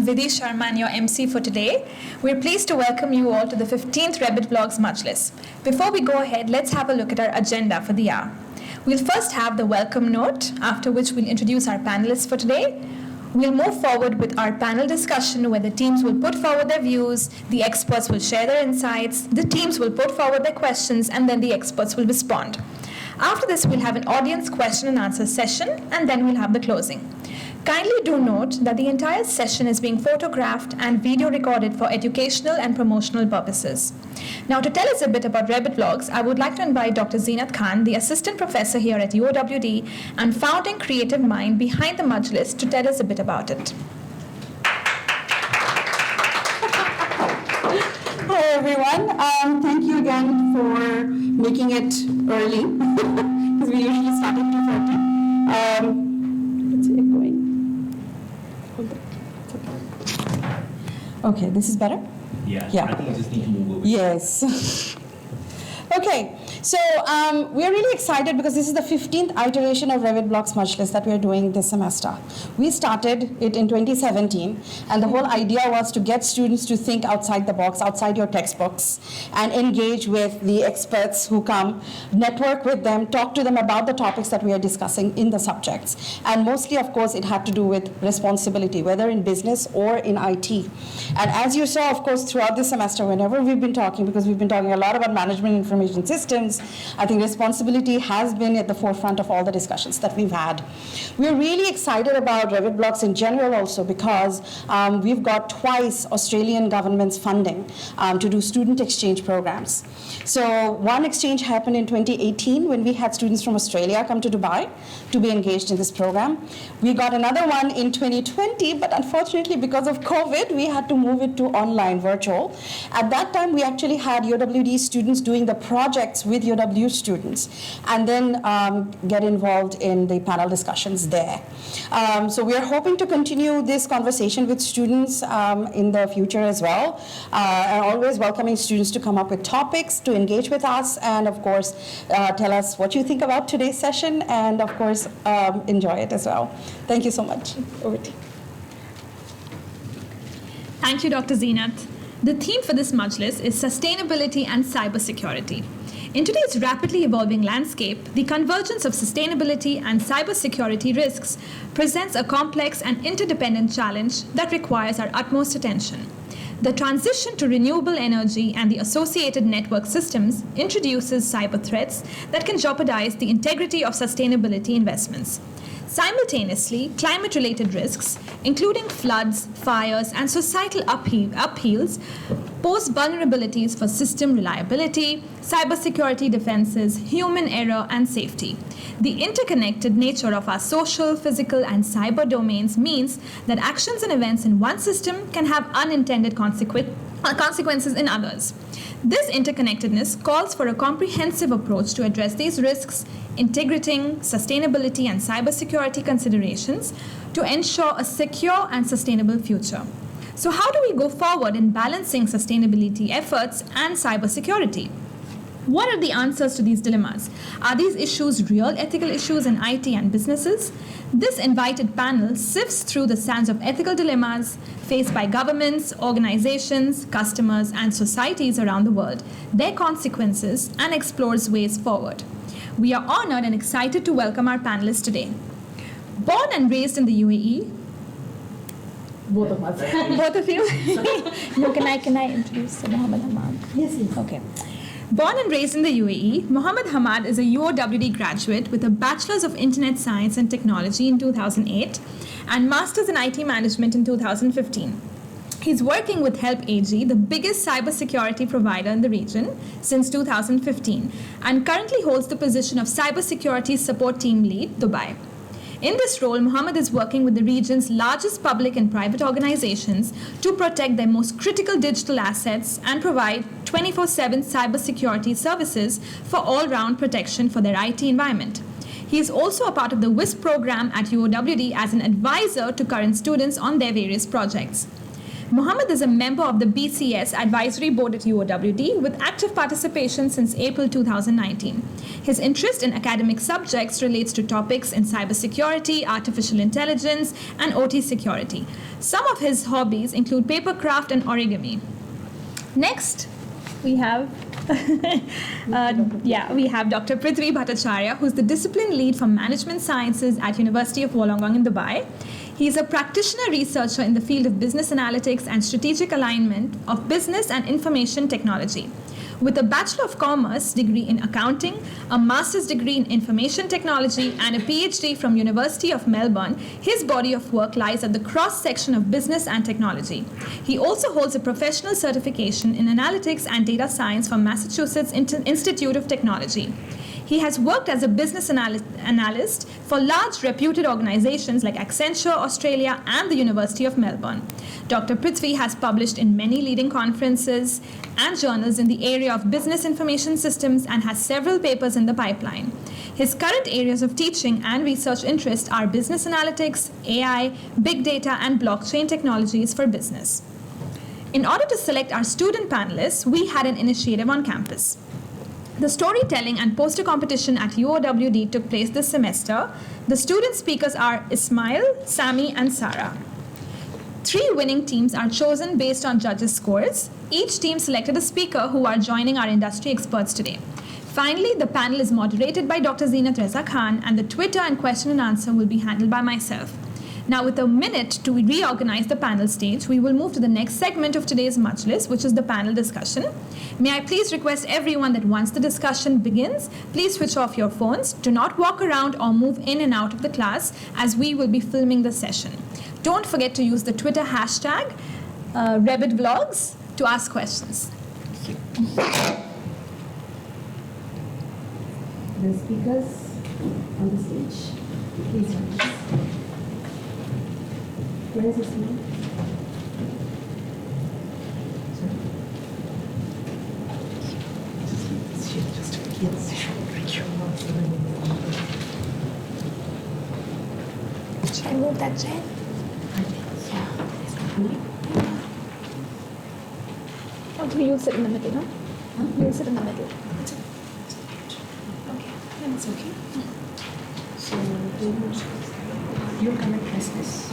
Vidhi Sharma, your MC for today. We're pleased to welcome you all to the 15th ReBitVlogs Majlis. Before we go ahead, let's have a look at our agenda for the hour. We'll first have the welcome note, after which we'll introduce our panelists for today. We'll move forward with our panel discussion where the teams will put forward their views, the experts will share their insights, the teams will put forward their questions, and then the experts will respond. After this, we'll have an audience question and answer session, and then we'll have the closing. Kindly do note that the entire session is being photographed and video recorded for educational and promotional purposes. Now, to tell us a bit about ReBitVlogs, I would like to invite Dr. Zeenat Khan, the assistant professor here at UOWD and founding creative mind behind the Majlis, to tell us a bit about it. Hello, everyone. Thank you again for making it early, because we usually start at 2:30. Let's see it going. Okay, this is better? Yeah. Yeah. I think you just need to move over. Yes. Okay, so we are really excited because this is the 15th iteration of ReBitVlogs Majlis that we are doing this semester. We started it in 2017, and the whole idea was to get students to think outside the box, outside your textbooks, and engage with the experts who come, network with them, talk to them about the topics that we are discussing in the subjects. And mostly, of course, it had to do with responsibility, whether in business or in IT. And as you saw, of course, throughout this semester, whenever we've been talking, because we've been talking a lot about management information systems, I think responsibility has been at the forefront of all the discussions that we've had. We're really excited about ReBitVlogs in general also because we've got twice Australian government's funding to do student exchange programs. So one exchange happened in 2018 when we had students from Australia come to Dubai to be engaged in this program. We got another one in 2020, but unfortunately because of COVID, we had to move it to online, virtual. At that time, we actually had UWD students doing the projects with UW students and then get involved in the panel discussions there. So we are hoping to continue this conversation with students in the future as well, and always welcoming students to come up with topics, to engage with us, and of course, tell us what you think about today's session, and of course, enjoy it as well. Thank you so much. Over to you. Thank you, Dr. Zeenat. The theme for this Majlis is sustainability and cybersecurity. In today's rapidly evolving landscape, the convergence of sustainability and cybersecurity risks presents a complex and interdependent challenge that requires our utmost attention. The transition to renewable energy and the associated network systems introduces cyber threats that can jeopardize the integrity of sustainability investments. Simultaneously, climate-related risks, including floods, fires, and societal upheavals, pose vulnerabilities for system reliability, cybersecurity defenses, human error, and safety. The interconnected nature of our social, physical, and cyber domains means that actions and events in one system can have unintended consequences in others. This interconnectedness calls for a comprehensive approach to address these risks, integrating sustainability and cybersecurity considerations to ensure a secure and sustainable future. So how do we go forward in balancing sustainability efforts and cybersecurity? What are the answers to these dilemmas? Are these issues real ethical issues in IT and businesses? This invited panel sifts through the sands of ethical dilemmas faced by governments, organizations, customers, and societies around the world, their consequences, and explores ways forward. We are honored and excited to welcome our panelists today. Born and raised in the UAE, Both of us. both of you? No, can I introduce Mohammed Hamad? Yes, yes. Okay. Born and raised in the UAE, Mohammed Hamad is a UOWD graduate with a Bachelor's of Internet Science and Technology in 2008 and Master's in IT Management in 2015. He's working with Help AG, the biggest cybersecurity provider in the region, since 2015, and currently holds the position of Cybersecurity Support Team Lead, Dubai. In this role, Mohammed is working with the region's largest public and private organizations to protect their most critical digital assets and provide 24/7 cybersecurity services for all-round protection for their IT environment. He is also a part of the WISP program at UOWD as an advisor to current students on their various projects. Mohammed is a member of the BCS Advisory Board at UOWD with active participation since April 2019. His interest in academic subjects relates to topics in cybersecurity, artificial intelligence, and OT security. Some of his hobbies include papercraft and origami. Next, we have we have Dr. Prithvi Bhattacharya, who's the discipline lead for management sciences at University of Wollongong in Dubai. He is a practitioner researcher in the field of business analytics and strategic alignment of business and information technology. With a Bachelor of Commerce degree in accounting, a master's degree in information technology, and a PhD from University of Melbourne, his body of work lies at the cross-section of business and technology. He also holds a professional certification in analytics and data science from Massachusetts Institute of Technology. He has worked as a business analyst for large reputed organizations like Accenture Australia and the University of Melbourne. Dr. Prithvi has published in many leading conferences and journals in the area of business information systems and has several papers in the pipeline. His current areas of teaching and research interest are business analytics, AI, big data, and blockchain technologies for business. In order to select our student panelists, we had an initiative on campus. The storytelling and poster competition at UOWD took place this semester. The student speakers are Ismail, Sami, and Sarah. 3 winning teams are chosen based on judges' scores. Each team selected a speaker who are joining our industry experts today. Finally, the panel is moderated by Dr. Zeenat Reza Khan, and the Twitter and question and answer will be handled by myself. Now, with a minute to reorganize the panel stage, we will move to the next segment of today's Majlis, which is the panel discussion. May I please request everyone that once the discussion begins, please switch off your phones. Do not walk around or move in and out of the class, as we will be filming the session. Don't forget to use the Twitter hashtag ReBitVlogs to ask questions. The speakers on the stage, please rise. Where is this man? Should I move that chair? Or do you sit in the middle, no? You'll sit in the middle. Okay, then it's okay. So, you're going to press this.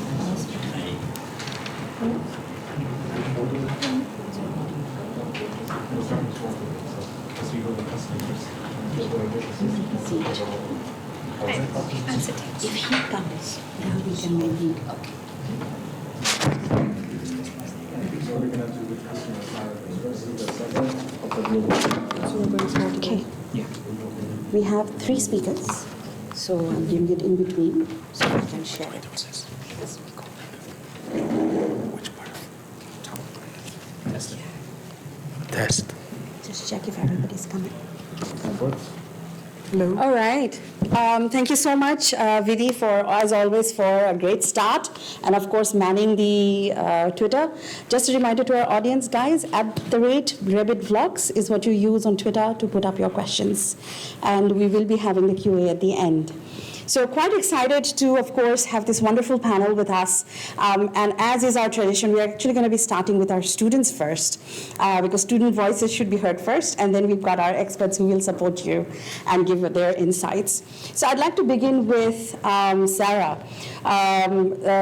I'm sitting. If he comes, now we can maybe. Okay. Okay. Yeah. We have 3 speakers, so I'm giving it in between so we can share it. Which part? Top. Test. Test. Just check if everybody's coming. Hello. All right. Thank you so much, Vidhi, for, as always, for a great start, and of course, manning the Twitter. Just a reminder to our audience, guys, @ReBitVlogs is what you use on Twitter to put up your questions, and we will be having the QA at the end. So quite excited to, of course, have this wonderful panel with us. And as is our tradition, we're actually going to be starting with our students first, because student voices should be heard first, and then we've got our experts who will support you and give their insights. So I'd like to begin with Sarah.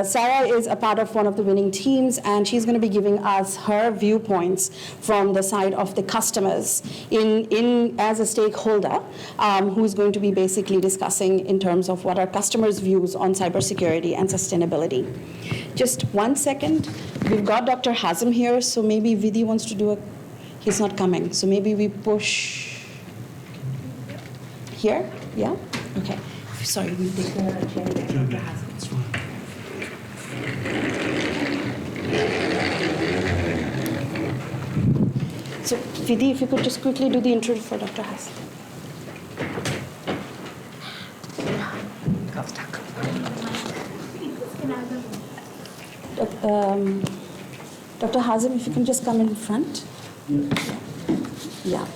Sarah is a part of one of the winning teams, and she's going to be giving us her viewpoints from the side of the customers as a stakeholder, who's going to be basically discussing in terms of what our customers' views on cybersecurity and sustainability. Just 1 second. We've got Dr. Hazem here, so maybe Vidhi wants to do he's not coming, so maybe we push here? Yeah? Okay. Sorry, we'll take the chair there. Dr. Hazem. So, Vidhi, if you could just quickly do the intro for Dr. Hazem. Dr. Hazem, if you can just come in front. Yeah.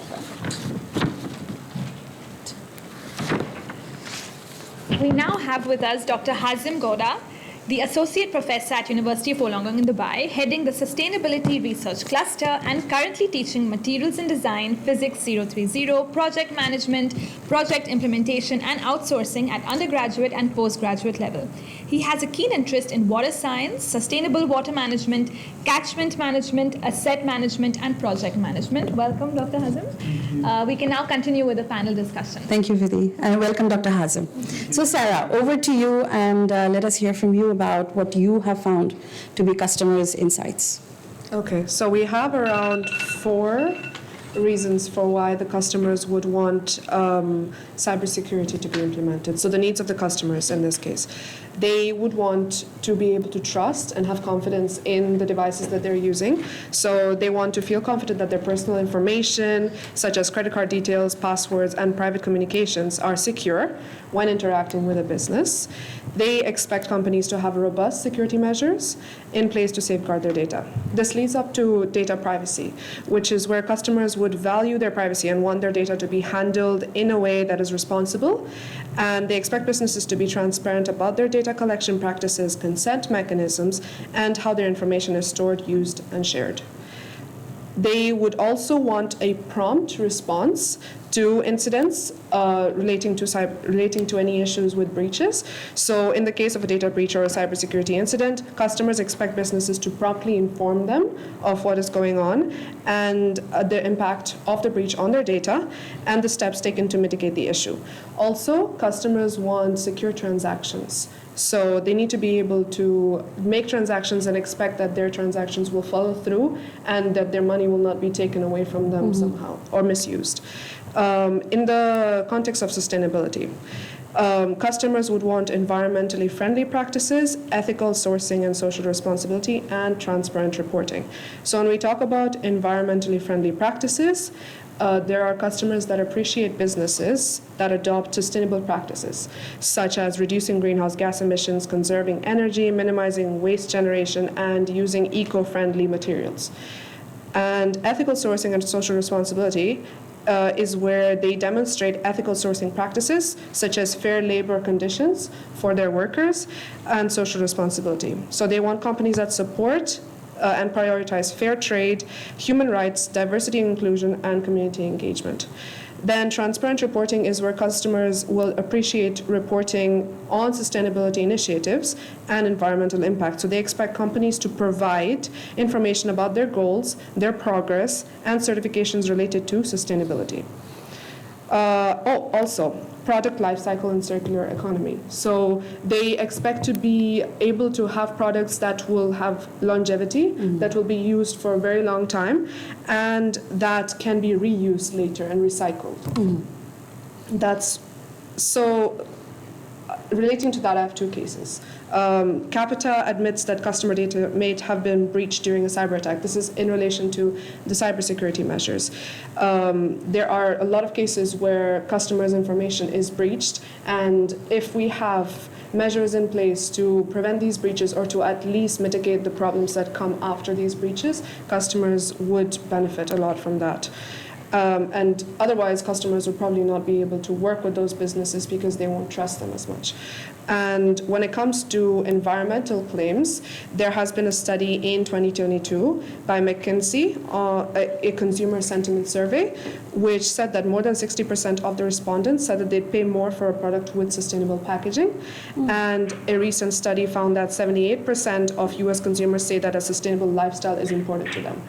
We now have with us Dr. Hazem Gowda. the Associate Professor at University of Wollongong in Dubai, heading the Sustainability Research Cluster and currently teaching Materials and Design, Physics 030, Project Management, Project Implementation and Outsourcing at undergraduate and postgraduate level. He has a keen interest in water science, sustainable water management, catchment management, asset management and project management. Welcome, Dr. Hazem. We can now continue with the panel discussion. Thank you, Vidhi, and welcome, Dr. Hazem. So, Sarah, over to you, and let us hear from you about what you have found to be customers' insights. Okay, so we have around 4 reasons for why the customers would want cybersecurity to be implemented. So the needs of the customers in this case. They would want to be able to trust and have confidence in the devices that they're using. So they want to feel confident that their personal information, such as credit card details, passwords, and private communications, are secure when interacting with a business. They expect companies to have robust security measures in place to safeguard their data. This leads up to data privacy, which is where customers would value their privacy and want their data to be handled in a way that is responsible. And they expect businesses to be transparent about their data collection practices, consent mechanisms, and how their information is stored, used, and shared. They would also want a prompt response to incidents relating to any issues with breaches. So in the case of a data breach or a cybersecurity incident, customers expect businesses to promptly inform them of what is going on and the impact of the breach on their data and the steps taken to mitigate the issue. Also, customers want secure transactions. So they need to be able to make transactions and expect that their transactions will follow through and that their money will not be taken away from them somehow or misused. In the context of sustainability, customers would want environmentally friendly practices, ethical sourcing and social responsibility, and transparent reporting. So when we talk about environmentally friendly practices, there are customers that appreciate businesses that adopt sustainable practices, such as reducing greenhouse gas emissions, conserving energy, minimizing waste generation, and using eco-friendly materials. And ethical sourcing and social responsibility is where they demonstrate ethical sourcing practices, such as fair labor conditions for their workers and social responsibility. So they want companies that support and prioritize fair trade, human rights, diversity and inclusion, and community engagement. Then transparent reporting is where customers will appreciate reporting on sustainability initiatives and environmental impact. So they expect companies to provide information about their goals, their progress, and certifications related to sustainability. Also, product lifecycle and circular economy. So they expect to be able to have products that will have longevity, that will be used for a very long time, and that can be reused later and recycled. That's so. Relating to that, I have 2 cases. Capita admits that customer data may have been breached during a cyber attack. This is in relation to the cybersecurity measures. There are a lot of cases where customers' information is breached, and if we have measures in place to prevent these breaches or to at least mitigate the problems that come after these breaches, customers would benefit a lot from that. And otherwise, customers will probably not be able to work with those businesses because they won't trust them as much. And when it comes to environmental claims, there has been a study in 2022 by McKinsey, a consumer sentiment survey, which said that more than 60% of the respondents said that they'd pay more for a product with sustainable packaging. And a recent study found that 78% of US consumers say that a sustainable lifestyle is important to them.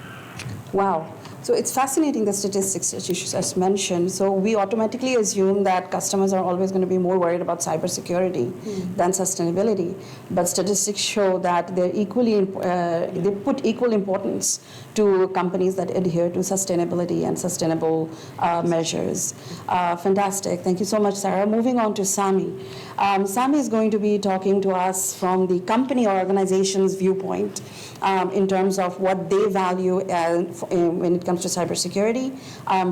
Wow. So it's fascinating, the statistics that you just mentioned. So we automatically assume that customers are always going to be more worried about cybersecurity than sustainability. But statistics show that they're they put equal importance to companies that adhere to sustainability and sustainable measures. Fantastic. Thank you so much, Sarah. Moving on to Sami. Sami is going to be talking to us from the company or organization's viewpoint in terms of what they value when it comes to cybersecurity,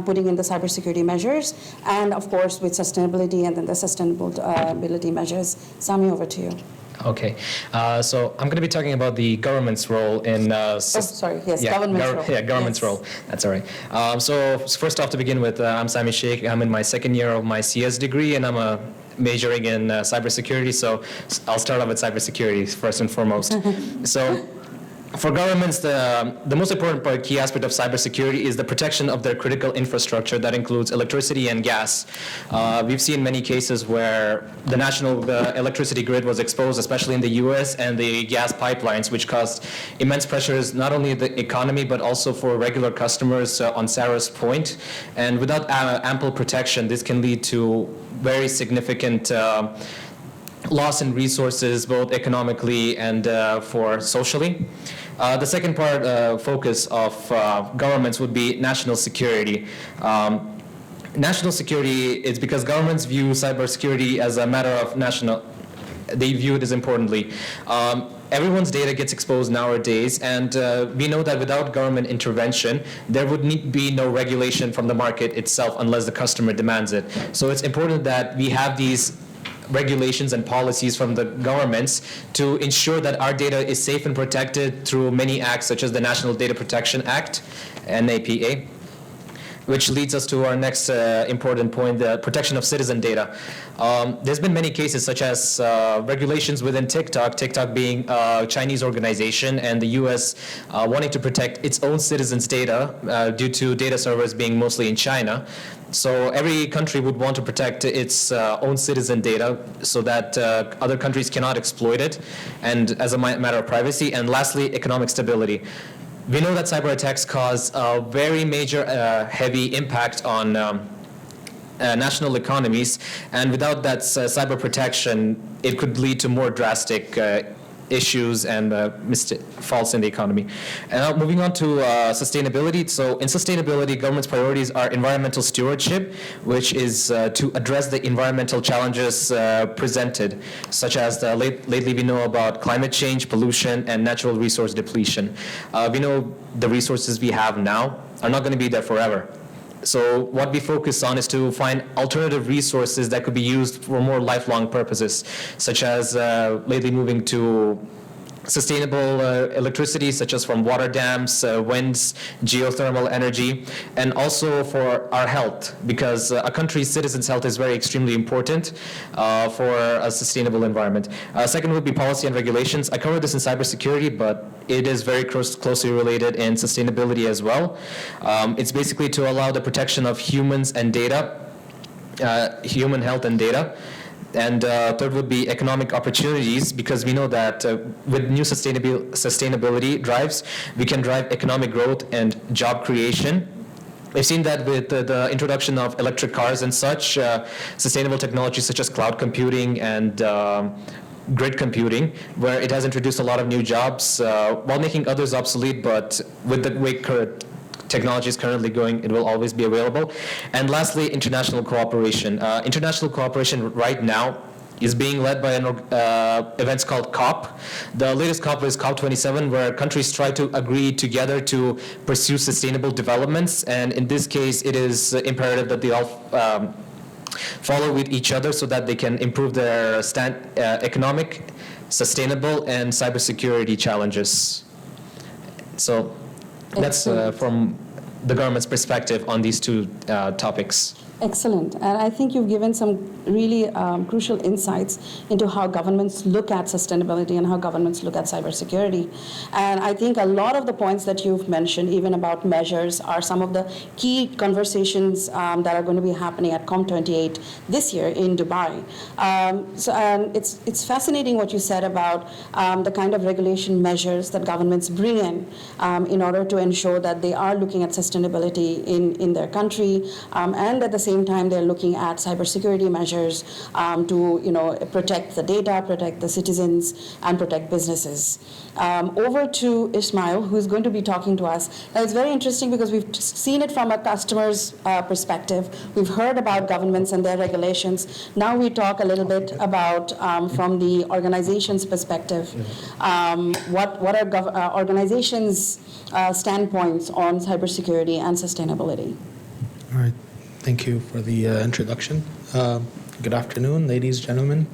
putting in the cybersecurity measures, and of course with sustainability and then the sustainability measures. Sami, over to you. Okay, so I'm going to be talking about the government's role in. Government's role. That's all right. So first off, to begin with, I'm Sami Sheikh. I'm in my second year of my CS degree, and I'm majoring in cybersecurity. So I'll start off with cybersecurity first and foremost. So. For governments, the most important key aspect of cybersecurity is the protection of their critical infrastructure that includes electricity and gas. We've seen many cases where the national electricity grid was exposed, especially in the US, and the gas pipelines, which caused immense pressures not only in the economy, but also for regular customers on Sarah's point. And without ample protection, this can lead to very significant loss in resources, both economically and for socially. The second focus of governments would be national security. National security is because governments view cybersecurity as a matter of they view it as importantly. Everyone's data gets exposed nowadays, and we know that without government intervention, there would be no regulation from the market itself unless the customer demands it. So it's important that we have these regulations and policies from the governments to ensure that our data is safe and protected through many acts such as the National Data Protection Act, NAPA, which leads us to our next important point, the protection of citizen data. There's been many cases such as regulations within TikTok being a Chinese organization, and the US wanting to protect its own citizens' data due to data servers being mostly in China. So every country would want to protect its own citizen data so that other countries cannot exploit it, and as a matter of privacy. And lastly, economic stability. We know that cyber attacks cause a very major heavy impact on national economies, and without that cyber protection, it could lead to more drastic issues and faults in the economy. And now moving on to sustainability. So in sustainability, government's priorities are environmental stewardship, which is to address the environmental challenges presented, such as lately we know about climate change, pollution, and natural resource depletion. We know the resources we have now are not going to be there forever. So what we focus on is to find alternative resources that could be used for more lifelong purposes, such as lately moving to sustainable electricity, such as from water dams, winds, geothermal energy, and also for our health, because a country's citizens' health is very extremely important for a sustainable environment. Second would be policy and regulations. I covered this in cybersecurity, but it is very closely related in sustainability as well. It's basically to allow the protection of humans and data, human health and data. And third would be economic opportunities, because we know that with new sustainability drives, we can drive economic growth and job creation. We've seen that with the introduction of electric cars and such, sustainable technologies such as cloud computing and grid computing, where it has introduced a lot of new jobs while making others obsolete, but with the way technology is currently going, it will always be available. And lastly, international cooperation. International cooperation right now is being led by events called COP. The latest COP is COP27, where countries try to agree together to pursue sustainable developments. And in this case, it is imperative that they all follow with each other so that they can improve their economic, sustainable, and cybersecurity challenges. So that's from the government's perspective on these two topics. Excellent. And I think you've given some really crucial insights into how governments look at sustainability and how governments look at cybersecurity. And I think a lot of the points that you've mentioned, even about measures, are some of the key conversations that are going to be happening at COP28 this year in Dubai. It's fascinating what you said about the kind of regulation measures that governments bring in order to ensure that they are looking at sustainability in their country, and at the same time they're looking at cybersecurity measures to protect the data, protect the citizens, and protect businesses. Over to Ismail, who's going to be talking to us. Now, it's very interesting because we've seen it from a customer's perspective. We've heard about governments and their regulations. Now we talk a little bit about from the organization's perspective. What are organizations' standpoints on cybersecurity and sustainability? All right. Thank you for the introduction. Good afternoon, ladies, gentlemen.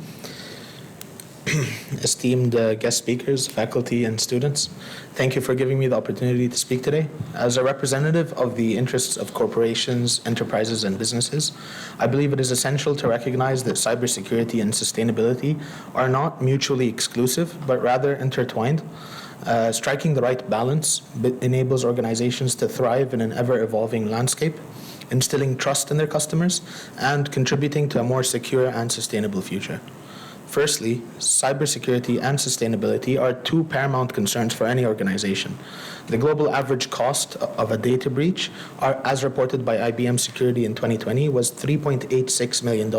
esteemed guest speakers, faculty, and students. Thank you for giving me the opportunity to speak today. As a representative of the interests of corporations, enterprises, and businesses, I believe it is essential to recognize that cybersecurity and sustainability are not mutually exclusive, but rather intertwined. Striking the right balance enables organizations to thrive in an ever-evolving landscape, instilling trust in their customers, and contributing to a more secure and sustainable future. Firstly, cybersecurity and sustainability are two paramount concerns for any organization. The global average cost of a data breach, as reported by IBM Security in 2020, was $3.86 million.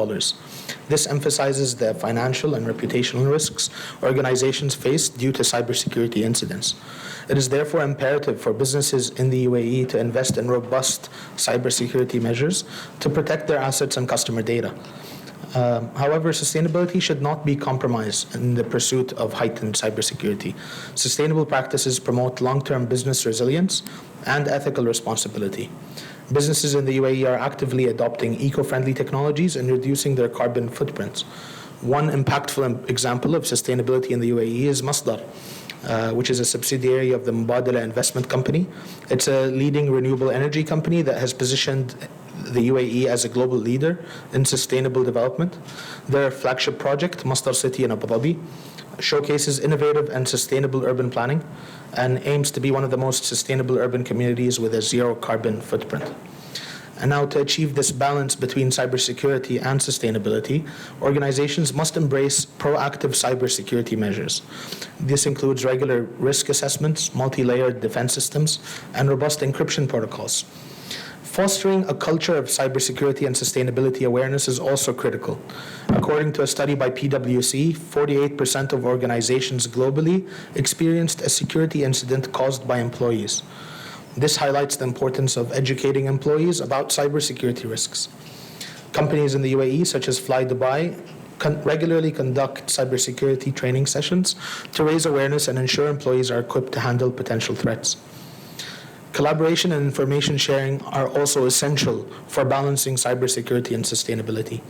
This emphasizes the financial and reputational risks organizations face due to cybersecurity incidents. It is therefore imperative for businesses in the UAE to invest in robust cybersecurity measures to protect their assets and customer data. However, sustainability should not be compromised in the pursuit of heightened cybersecurity. Sustainable practices promote long-term business resilience and ethical responsibility. Businesses in the UAE are actively adopting eco-friendly technologies and reducing their carbon footprints. One impactful example of sustainability in the UAE is Masdar, which is a subsidiary of the Mubadala Investment Company. It's a leading renewable energy company that has positioned the UAE as a global leader in sustainable development. Their flagship project, Masdar City in Abu Dhabi, showcases innovative and sustainable urban planning and aims to be one of the most sustainable urban communities with a zero carbon footprint. And now, to achieve this balance between cybersecurity and sustainability, organizations must embrace proactive cybersecurity measures. This includes regular risk assessments, multi-layered defense systems, and robust encryption protocols. Fostering a culture of cybersecurity and sustainability awareness is also critical. According to a study by PwC, 48% of organizations globally experienced a security incident caused by employees. This highlights the importance of educating employees about cybersecurity risks. Companies in the UAE, such as Fly Dubai, regularly conduct cybersecurity training sessions to raise awareness and ensure employees are equipped to handle potential threats. Collaboration and information sharing are also essential for balancing cybersecurity and sustainability.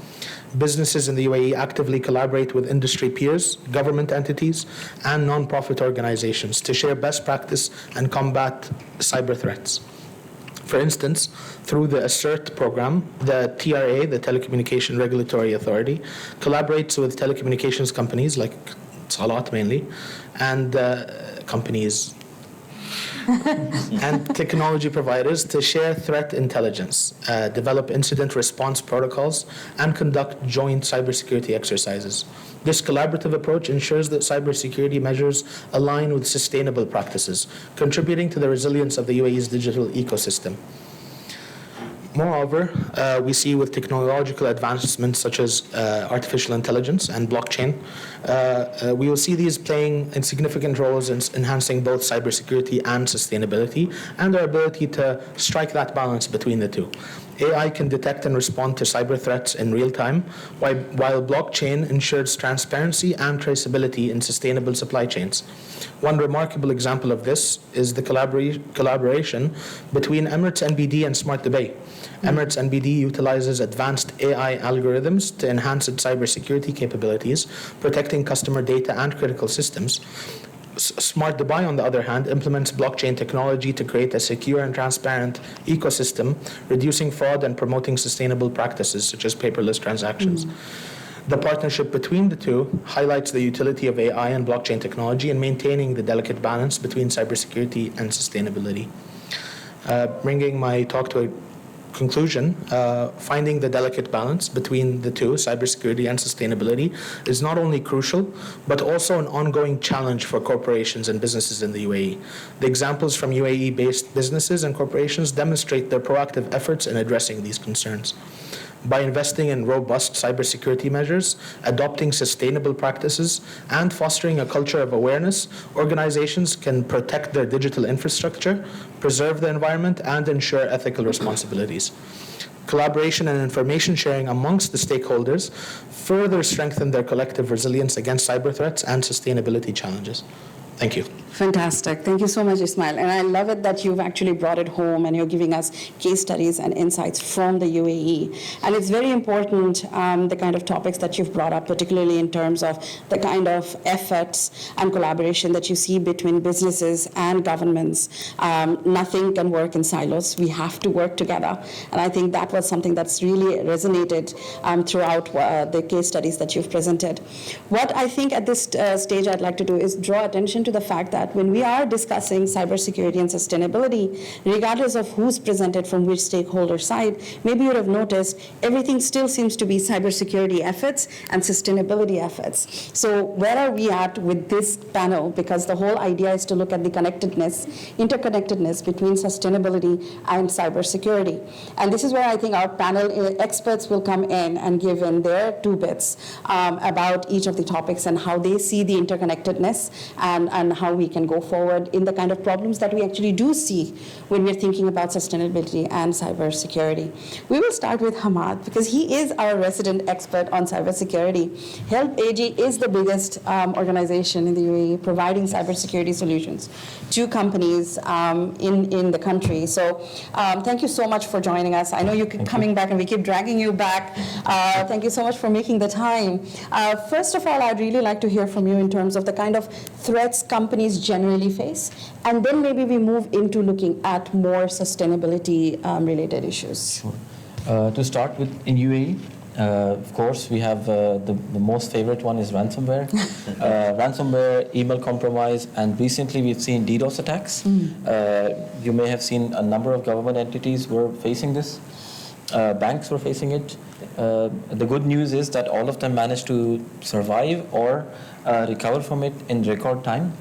Businesses in the UAE actively collaborate with industry peers, government entities, and non-profit organizations to share best practice and combat cyber threats. For instance, through the ASSERT program, the TRA, the Telecommunication Regulatory Authority, collaborates with telecommunications companies like Salat mainly, and companies and technology providers to share threat intelligence, develop incident response protocols, and conduct joint cybersecurity exercises. This collaborative approach ensures that cybersecurity measures align with sustainable practices, contributing to the resilience of the UAE's digital ecosystem. Moreover, we see with technological advancements such as artificial intelligence and blockchain, we will see these playing significant roles in enhancing both cybersecurity and sustainability, and our ability to strike that balance between the two. AI can detect and respond to cyber threats in real time, while blockchain ensures transparency and traceability in sustainable supply chains. One remarkable example of this is the collaboration between Emirates NBD and Smart Dubai. Emirates NBD utilizes advanced AI algorithms to enhance its cybersecurity capabilities, protecting customer data and critical systems. Smart Dubai, on the other hand, implements blockchain technology to create a secure and transparent ecosystem, reducing fraud and promoting sustainable practices such as paperless transactions. The partnership between the two highlights the utility of AI and blockchain technology in maintaining the delicate balance between cybersecurity and sustainability. Bringing my talk to a conclusion, finding the delicate balance between the two, cybersecurity and sustainability, is not only crucial, but also an ongoing challenge for corporations and businesses in the UAE. The examples from UAE-based businesses and corporations demonstrate their proactive efforts in addressing these concerns. By investing in robust cybersecurity measures, adopting sustainable practices, and fostering a culture of awareness, organizations can protect their digital infrastructure, preserve the environment, and ensure ethical responsibilities. Collaboration and information sharing amongst the stakeholders further strengthen their collective resilience against cyber threats and sustainability challenges. Thank you. Fantastic. Thank you so much, Ismail. And I love it that you've actually brought it home and you're giving us case studies and insights from the UAE. And it's very important, the kind of topics that you've brought up, particularly in terms of the kind of efforts and collaboration that you see between businesses and governments. Nothing can work in silos. We have to work together. And I think that was something that's really resonated throughout the case studies that you've presented. What I think at this stage I'd like to do is draw attention to the fact that when we are discussing cybersecurity and sustainability, regardless of who's presented from which stakeholder side, maybe you would have noticed everything still seems to be cybersecurity efforts and sustainability efforts. So where are we at with this panel? Because the whole idea is to look at the connectedness, interconnectedness between sustainability and cybersecurity. And this is where I think our panel experts will come in and give in their 2 bits about each of the topics and how they see the interconnectedness and how we can go forward in the kind of problems that we actually do see when we're thinking about sustainability and cybersecurity. We will start with Hamad because he is our resident expert on cybersecurity. Help AG is the biggest organization in the UAE providing cybersecurity solutions to companies in the country. So thank you so much for joining us. I know you keep coming back and we keep dragging you back. Thank you so much for making the time. First of all, I'd really like to hear from you in terms of the kind of threats companies generally face, and then maybe we move into looking at more sustainability related issues. Sure. To start with, in UAE, of course, we have the most favorite one is ransomware. Ransomware, email compromise, and recently we've seen DDoS attacks. You may have seen a number of government entities were facing this. Banks were facing it. The good news is that all of them managed to survive or recover from it in record time.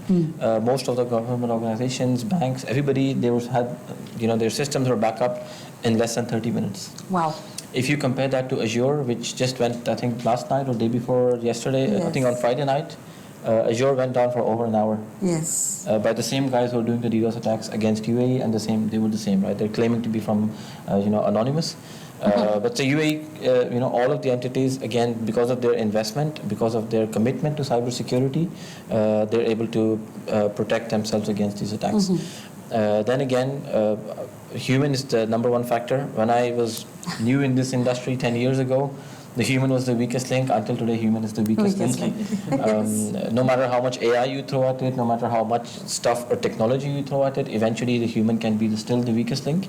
Most of the government organizations, banks, everybody, their systems were back up in less than 30 minutes. Wow. If you compare that to Azure, which just went, I think, last night or day before yesterday, Yes. I think on Friday night, Azure went down for over an hour. Yes. By the same guys who are doing the DDoS attacks against UAE, and they were the same, right? They're claiming to be from, anonymous. But the UAE, all of the entities, again, because of their investment, because of their commitment to cybersecurity, they're able to protect themselves against these attacks. Then again, human is the number one factor. When I was new in this industry 10 years ago, the human was the weakest link. Until today, human is the weakest link. No matter how much AI you throw at it, no matter how much stuff or technology you throw at it, eventually the human can be still the weakest link.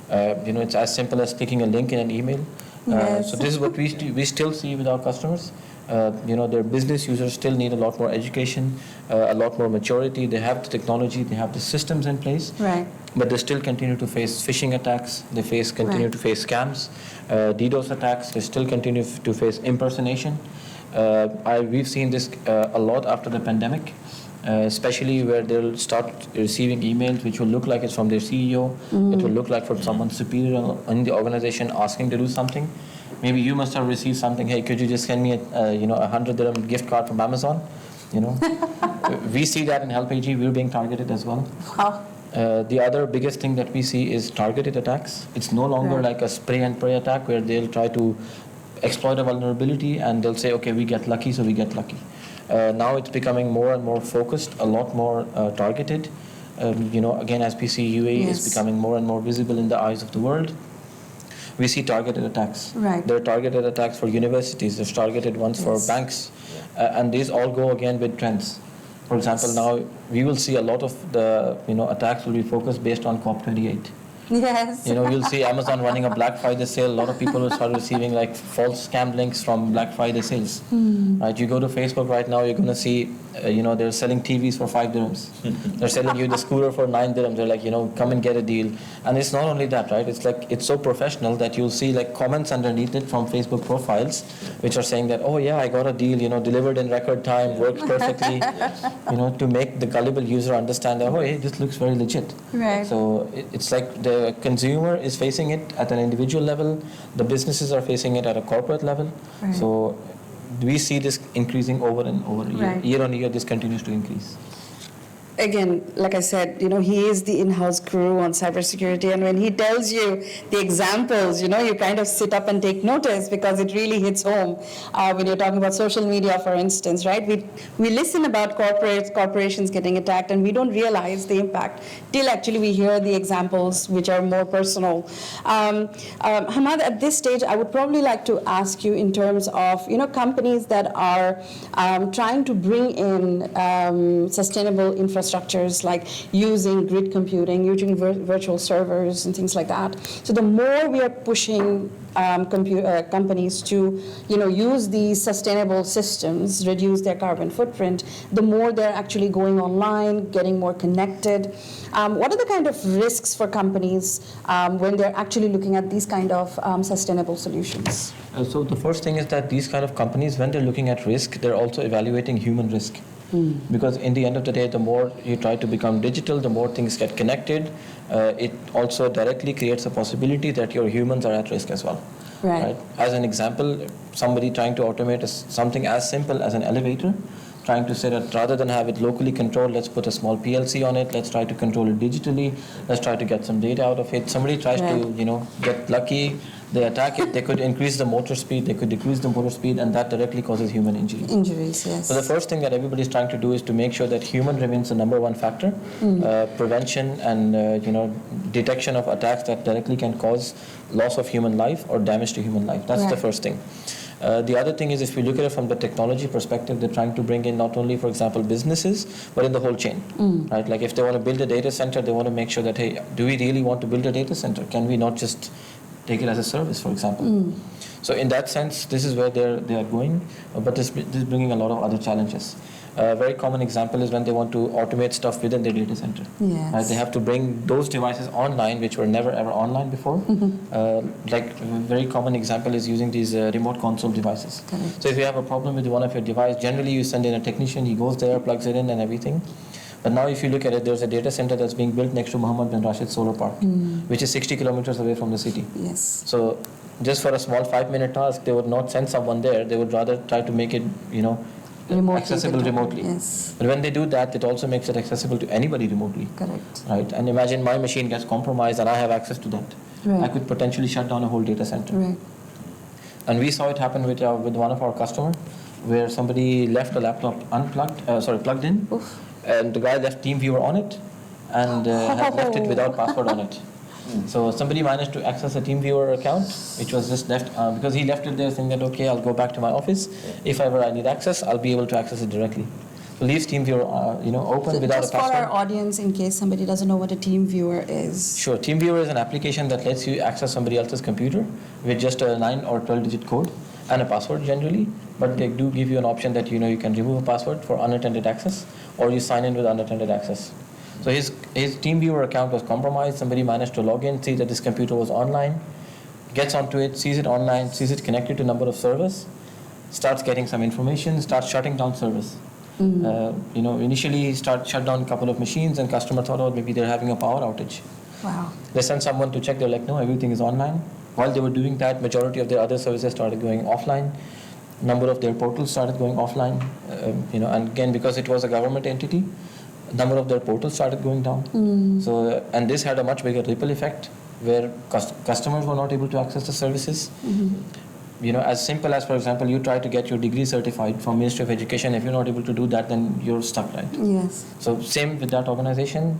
It's as simple as clicking a link in an email. So this is what we still see with our customers. Their business users still need a lot more education, a lot more maturity. They have the technology, they have the systems in place, Right. but they still continue to face phishing attacks. They continue to face scams, DDoS attacks. They still continue to face impersonation. We've seen this a lot after the pandemic. Especially where they'll start receiving emails which will look like it's from their CEO. It will look like from someone superior in the organization asking to do something. Maybe you must have received something. Hey, could you just send me a 100 dirham gift card from Amazon? We see that in Help AG. We're being targeted as well. Wow. The other biggest thing that we see is targeted attacks. It's no longer like a spray and pray attack where they'll try to exploit a vulnerability and they'll say, okay, we get lucky, so we get lucky. Now it's becoming more and more focused, a lot more targeted. Again, as we see, UAE is becoming more and more visible in the eyes of the world. We see targeted attacks. Right. There are targeted attacks for universities. There's targeted ones for banks. And these all go again with trends. For example, now we will see a lot of the attacks will be focused based on COP28. Yes. You'll see Amazon running a Black Friday sale. A lot of people will start receiving false scam links from Black Friday sales. Right? You go to Facebook right now, you're going to see, they're selling TVs for 5 dirhams. They're selling you the scooter for 9 dirhams. They're like, come and get a deal. And it's not only that, right? It's so professional that you'll see comments underneath it from Facebook profiles, which are saying that, oh yeah, I got a deal, delivered in record time, works perfectly, to make the gullible user understand that, oh, hey, this looks very legit. Right. So it's like the consumer is facing it at an individual level, the businesses are facing it at a corporate level. Right. So we see this increasing over and over. Right. Year on year, this continues to increase. again, like I said, he is the in-house guru on cybersecurity, and when he tells you the examples, you kind of sit up and take notice because it really hits home. When you're talking about social media, for instance, right? We listen about corporations getting attacked, and we don't realize the impact till actually we hear the examples which are more personal. Hamad, at this stage, I would probably like to ask you in terms of companies that are trying to bring in sustainable infrastructures, like using grid computing, using virtual servers and things like that. So the more we are pushing companies to use these sustainable systems, reduce their carbon footprint, the more they're actually going online, getting more connected. What are the kind of risks for companies when they're actually looking at these kind of sustainable solutions? So the first thing is that these kind of companies, when they're looking at risk, they're also evaluating human risk. Because in the end of the day, the more you try to become digital, the more things get connected. It also directly creates a possibility that your humans are at risk as well. Right? As an example, somebody trying to automate something as simple as an elevator, trying to say that rather than have it locally controlled, let's put a small PLC on it, let's try to control it digitally, let's try to get some data out of it. Somebody tries to, get lucky, they attack it, they could increase the motor speed, they could decrease the motor speed, and that directly causes human injury. Injuries, yes. So the first thing that everybody's trying to do is to make sure that human remains the number one factor, prevention and detection of attacks that directly can cause loss of human life or damage to human life. That's the first thing. The other thing is, if you look at it from the technology perspective, they're trying to bring in not only, for example, businesses, but in the whole chain, right? Like if they want to build a data center, they want to make sure that, hey, do we really want to build a data center? Can we not just take it as a service, for example? So in that sense, this is where they are going, but this is bringing a lot of other challenges. A very common example is when they want to automate stuff within their data center. Yes. Right? They have to bring those devices online, which were never ever online before. Like a very common example is using these remote console devices. Correct. So if you have a problem with one of your devices, generally you send in a technician, he goes there, plugs it in and everything. But now if you look at it, there's a data center that's being built next to Mohammed bin Rashid Solar Park, which is 60 kilometers away from the city. Yes. So just for a small 5-minute task, they would not send someone there. They would rather try to make it, accessible remotely. Yes. But when they do that, it also makes it accessible to anybody remotely. Correct. Right? And imagine my machine gets compromised and I have access to that. Right. I could potentially shut down a whole data center. Right. And we saw it happen with one of our customers, where somebody left a laptop plugged in, Oof. and the guy left TeamViewer on it and had left it without password on it. So somebody managed to access a TeamViewer account, which was just left because he left it there saying that, okay, I'll go back to my office. If ever I need access, I'll be able to access it directly. So leave TeamViewer open without a password. Just for our audience, in case somebody doesn't know what a TeamViewer is. Sure. TeamViewer is an application that lets you access somebody else's computer with just a 9 or 12-digit code and a password generally. But they do give you an option that you can remove a password for unattended access, or you sign in with unattended access. So his TeamViewer account was compromised. Somebody managed to log in, see that this computer was online, gets onto it, sees it online, sees it connected to a number of servers, starts getting some information, starts shutting down servers. Initially he shut down a couple of machines, and customer thought, oh, maybe they're having a power outage. Wow. They sent someone to check. They're like, no, everything is online. While they were doing that, majority of their other services started going offline. Number of their portals started going offline. And again, because it was a government entity, number of their portals started going down. So, and this had a much bigger ripple effect, where customers were not able to access the services. As simple as, for example, you try to get your degree certified from Ministry of Education. If you're not able to do that, then you're stuck, right? Yes. So same with that organization.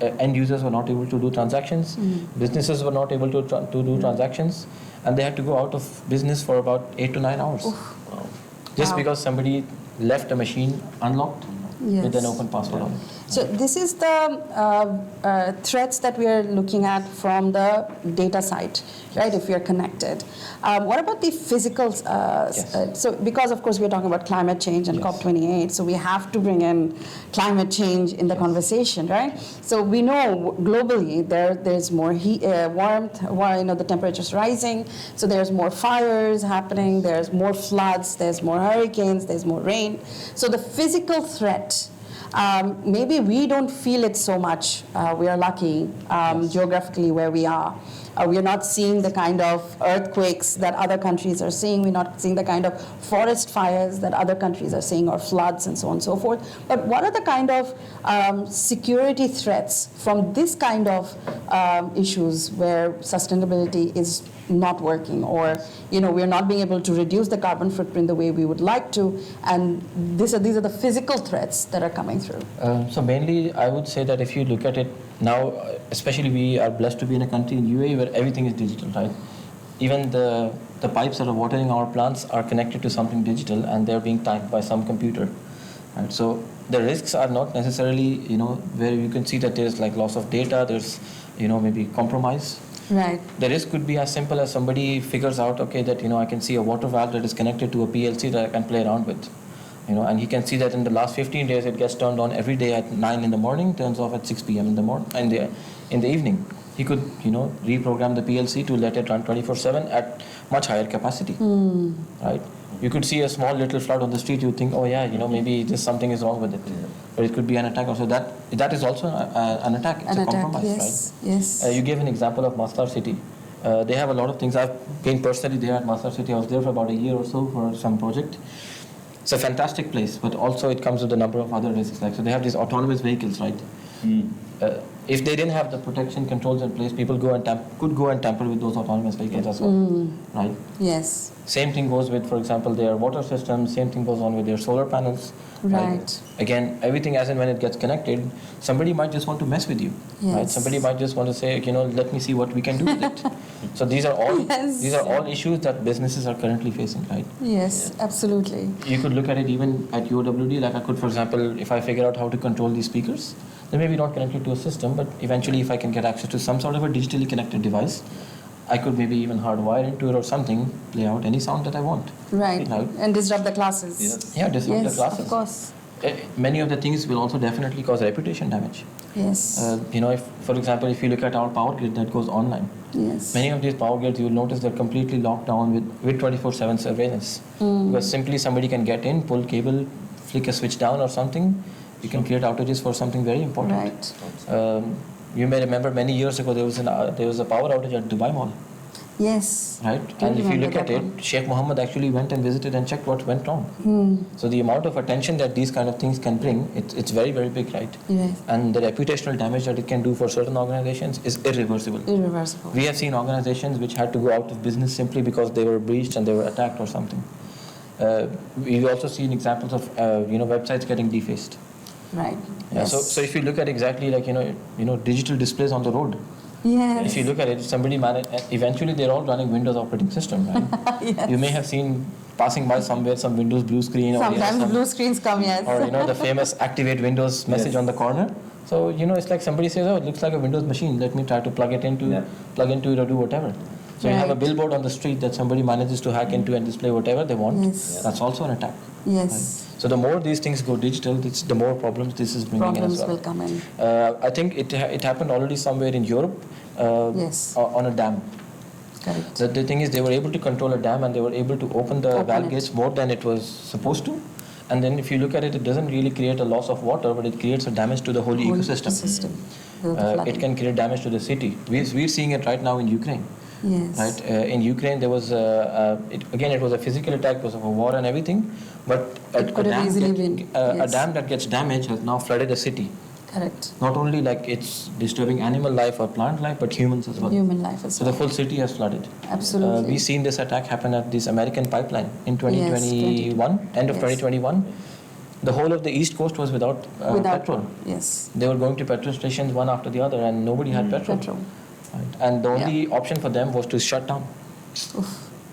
End users were not able to do transactions. Businesses were not able to do transactions, and they had to go out of business for about 8 to 9 hours. Just because somebody left a machine unlocked with an open password on it. So this is the threats that we are looking at from the data side, right, if we are connected. What about the physical? So because, of course, we're talking about climate change and COP28, so we have to bring in climate change in the conversation, right? So we know globally there's more heat, warmth, the temperature's rising, so there's more fires happening, there's more floods, there's more hurricanes, there's more rain. So the physical threat, maybe we don't feel it so much. We are lucky geographically where we are. We are not seeing the kind of earthquakes that other countries are seeing. We're not seeing the kind of forest fires that other countries are seeing, or floods and so on and so forth. But what are the kind of security threats from this kind of issues where sustainability is not working, or we're not being able to reduce the carbon footprint the way we would like to, and these are the physical threats that are coming through? So mainly, I would say that if you look at it now, especially we are blessed to be in a country in UAE where everything is digital, right? Even the pipes that are watering our plants are connected to something digital, and they're being timed by some computer, right? So the risks are not necessarily, where you can see that there's like loss of data, there's, maybe compromise. Right. The risk could be as simple as somebody figures out, okay, that, I can see a water valve that is connected to a PLC that I can play around with. And he can see that in the last 15 days it gets turned on every day at 9 in the morning, turns off at 6 p.m. in the morning, in the evening. He could, reprogram the PLC to let it run 24/7 at much higher capacity, right? You could see a small little flood on the street, you think, oh yeah, maybe just something is wrong with it. But it could be an attack also. That is also an attack. It's a compromise, yes, right? Yes. You gave an example of Masdar City. They have a lot of things. I've been personally there at Masdar City. I was there for about a year or so for some project. It's a fantastic place, but also it comes with a number of other risks. So they have these autonomous vehicles, right? If they didn't have the protection controls in place, people could go and tamper with those autonomous vehicles as well, right? Yes. Same thing goes with, for example, their water systems. Same thing goes on with their solar panels. Right. Again, everything as and when it gets connected, somebody might just want to mess with you, right? Yes. Somebody might just want to say, let me see what we can do with it. So these are all issues that businesses are currently facing, right? Yes, absolutely. You could look at it even at UOWD. Like I could, for example, if I figure out how to control these speakers, then maybe not connect it to a system, but eventually if I can get access to some sort of a digitally connected device, I could maybe even hardwire into it or something, play out any sound that I want. Right. And disrupt the classes. Yeah, disrupt the classes. Of course. Many of the things will also definitely cause reputation damage. Yes. If, for example, if you look at our power grid that goes online, Yes. many of these power grids, you'll notice they're completely locked down with 24/7 surveillance. Because simply somebody can get in, pull cable, flick a switch down or something, you can create outages for something very important. Right. You may remember many years ago there was a power outage at Dubai Mall. Yes. Right? And if you look at it, Sheikh Mohammed actually went and visited and checked what went wrong. So the amount of attention that these kind of things can bring, it's very, very big, right? Yes. And the reputational damage that it can do for certain organizations is irreversible. Irreversible. We have seen organizations which had to go out of business simply because they were breached and they were attacked or something. We've also seen examples of websites getting defaced. Right. Yeah, Yes. so if you look at exactly like digital displays on the road, Yes. if you look at it, somebody eventually they're all running Windows operating system, right? Yes. You may have seen passing by somewhere some Windows blue screen, Sometimes or blue screens come, yes. or the famous activate Windows message on the corner. So it's like somebody says, oh, it looks like a Windows machine. Let me try to plug into it or do whatever. So you have a Right. billboard on the street that somebody manages to hack into and display whatever they want. Yes. That's also an attack. Yes. So the more these things go digital, the more problems this is bringing in as Problems well. will come in. I think it happened already somewhere in Europe. Yes. On a dam. Correct. The thing is, they were able to control a dam and they were able to open the Open valve it. gates more than it was supposed to. And then if you look at it, it doesn't really create a loss of water, but it creates a damage to the whole ecosystem. It can create damage to the city. We're seeing it right now in Ukraine. Yes. Right? In Ukraine, there was it was a physical attack because of a war and everything, but a could have easily been, a yes. dam that gets damaged has now flooded the city. Correct. Not only like it's disturbing animal life or plant life, but humans as well. Human life as So well. the whole city has flooded. Absolutely. We've seen this attack happen at this American pipeline in 2021, end of Yes. 2021. The whole of the East Coast was without petrol. Yes. They were going to petrol stations one after the other, and nobody had petrol. Right? And the only option for them was to shut down.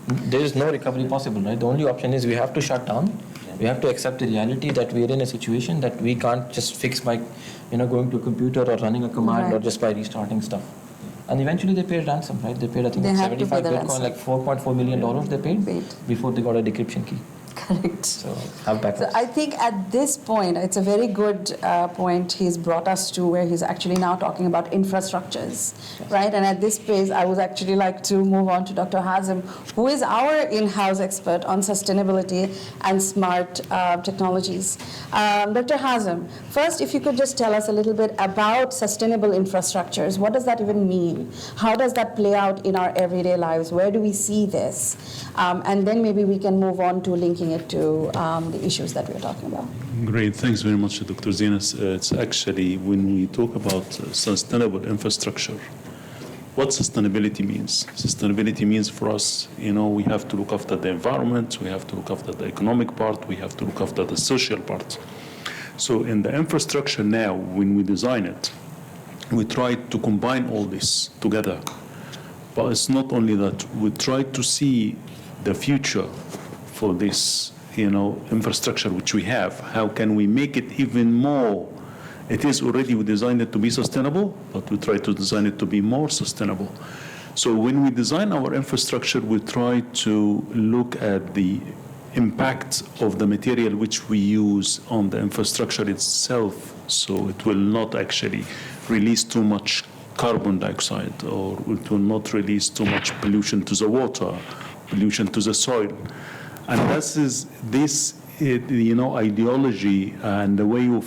There is no recovery possible, right? The only option is we have to shut down. We have to accept the reality that we are in a situation that we can't just fix by, going to a computer or running a command or just by restarting stuff. And eventually they paid ransom, right? They paid, I think, They like had to pay 75 the Bitcoin, ransom. like $4.4 million they paid before they got a decryption key. Correct. So have backups. So I think at this point, it's a very good point he's brought us to, where he's actually now talking about infrastructures, right? And at this phase, I would actually like to move on to Dr. Hazem, who is our in-house expert on sustainability and smart technologies. Dr. Hazem, first, if you could just tell us a little bit about sustainable infrastructures. What does that even mean? How does that play out in our everyday lives? Where do we see this? And then maybe we can move on to linking it to the issues that we're talking about. Great, thanks very much, Dr. Zenas. It's actually, when we talk about sustainable infrastructure, what sustainability means? Sustainability means for us, we have to look after the environment, we have to look after the economic part, we have to look after the social part. So in the infrastructure now, when we design it, we try to combine all this together. But it's not only that, we try to see the future for this, infrastructure which we have. How can we make it even more? It is already, we designed it to be sustainable, but we try to design it to be more sustainable. So when we design our infrastructure, we try to look at the impact of the material which we use on the infrastructure itself, so it will not actually release too much carbon dioxide, or it will not release too much pollution to the water, pollution to the soil. And this ideology and the way of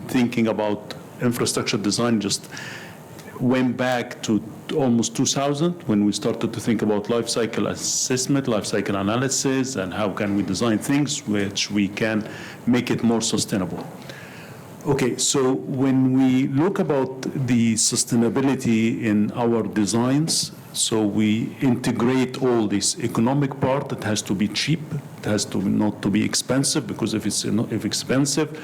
thinking about infrastructure design just went back to almost 2000, when we started to think about life cycle assessment, life cycle analysis, and how can we design things which we can make it more sustainable. Okay, so when we look about the sustainability in our designs, so we integrate all this economic part. It has to be cheap. It has to not to be expensive, because if expensive,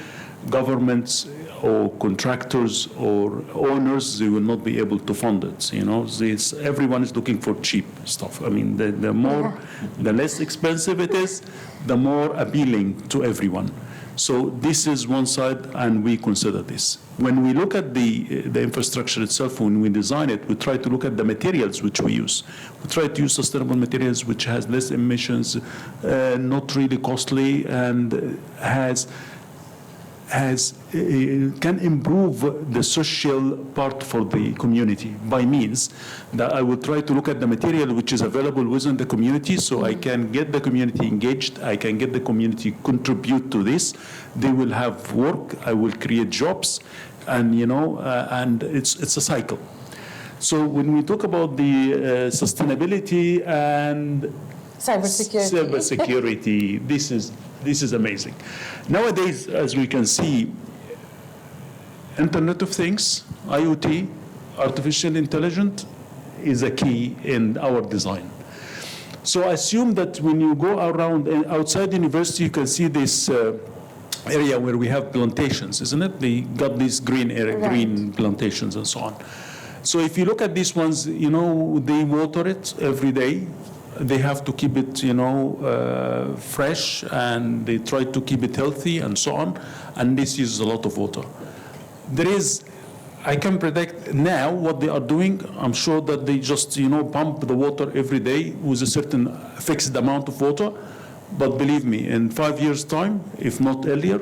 governments or contractors or owners, they will not be able to fund it. Everyone is looking for cheap stuff. I mean, the less expensive it is, the more appealing to everyone. So this is one side, and we consider this. When we look at the infrastructure itself, when we design it, we try to look at the materials which we use. We try to use sustainable materials which has less emissions, not really costly, and can improve the social part for the community, by means that I will try to look at the material which is available within the community, so I can get the community engaged, I can get the community contribute to this. They will have work, I will create jobs, and and it's a cycle. So when we talk about the sustainability and cybersecurity, this is amazing. Nowadays, as we can see, Internet of Things, IoT, artificial intelligence, is a key in our design. So assume that when you go around outside the university, you can see this area where we have plantations, isn't it? They got these green area, right, green plantations and so on. So if you look at these ones, they water it every day. They have to keep it, fresh, and they try to keep it healthy and so on. And this uses a lot of water. I can predict now what they are doing. I'm sure that they just, pump the water every day with a certain fixed amount of water. But believe me, in 5 years' time, if not earlier,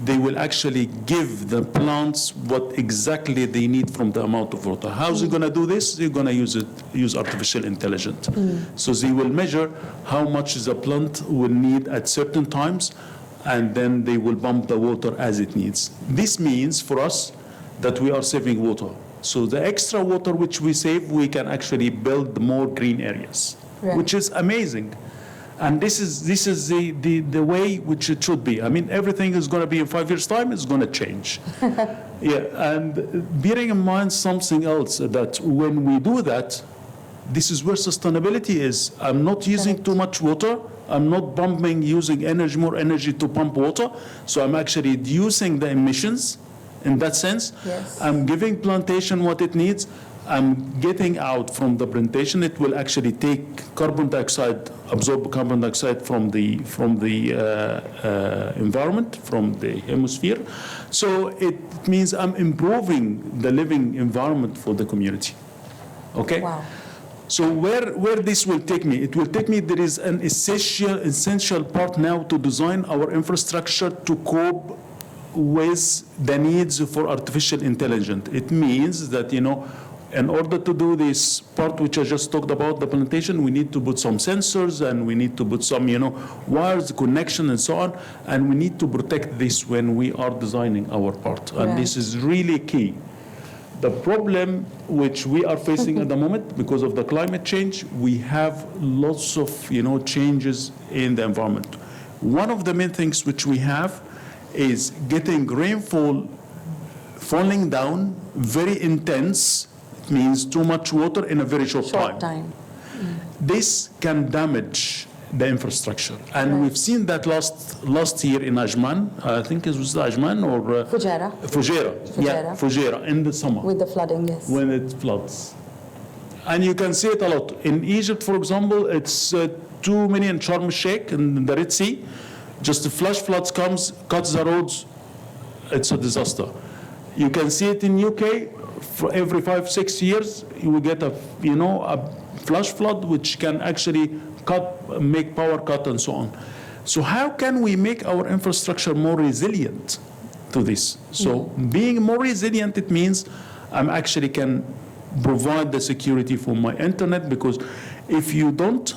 they will actually give the plants what exactly they need from the amount of water. How's it going to do this? They're going to use artificial intelligence. So they will measure how much the plant will need at certain times, and then they will pump the water as it needs. This means for us that we are saving water. So the extra water which we save, we can actually build more green areas, right, which is amazing. And this is the way which it should be. I mean, everything is going to be in 5 years' time, it's going to change. Yeah, and bearing in mind something else, that when we do that, this is where sustainability is. I'm not using too much water. I'm not using more energy to pump water. So I'm actually reducing the emissions in that sense. Yes. I'm giving plantation what it needs. I'm getting out from the plantation. It will actually take absorb carbon dioxide from the environment, from the hemisphere. So it means I'm improving the living environment for the community. Okay? Wow. So where this will take me? It will take me, there is an essential part now to design our infrastructure to cope with the needs for artificial intelligence. It means that, in order to do this part which I just talked about, the implementation, we need to put some sensors and we need to put some, wires, connection and so on. And we need to protect this when we are designing our part. And this is really key. The problem which we are facing at the moment, because of the climate change, we have lots of, changes in the environment. One of the main things which we have is getting rainfall falling down, very intense. It means too much water in a very short time. This can damage the infrastructure. And we've seen that last year in Ajman, I think it was Ajman or Fujairah in the summer. With the flooding, yes. When it floods. And you can see it a lot. In Egypt, for example, it's 2 million Sharm el-Sheikh in the Red Sea. Just the flash floods comes, cuts the roads, it's a disaster. You can see it in UK. For every 5-6 years, you will get a flash flood which can actually make power cut and so on. So how can we make our infrastructure more resilient to this? So being more resilient, it means I actually can provide the security for my internet, because if you don't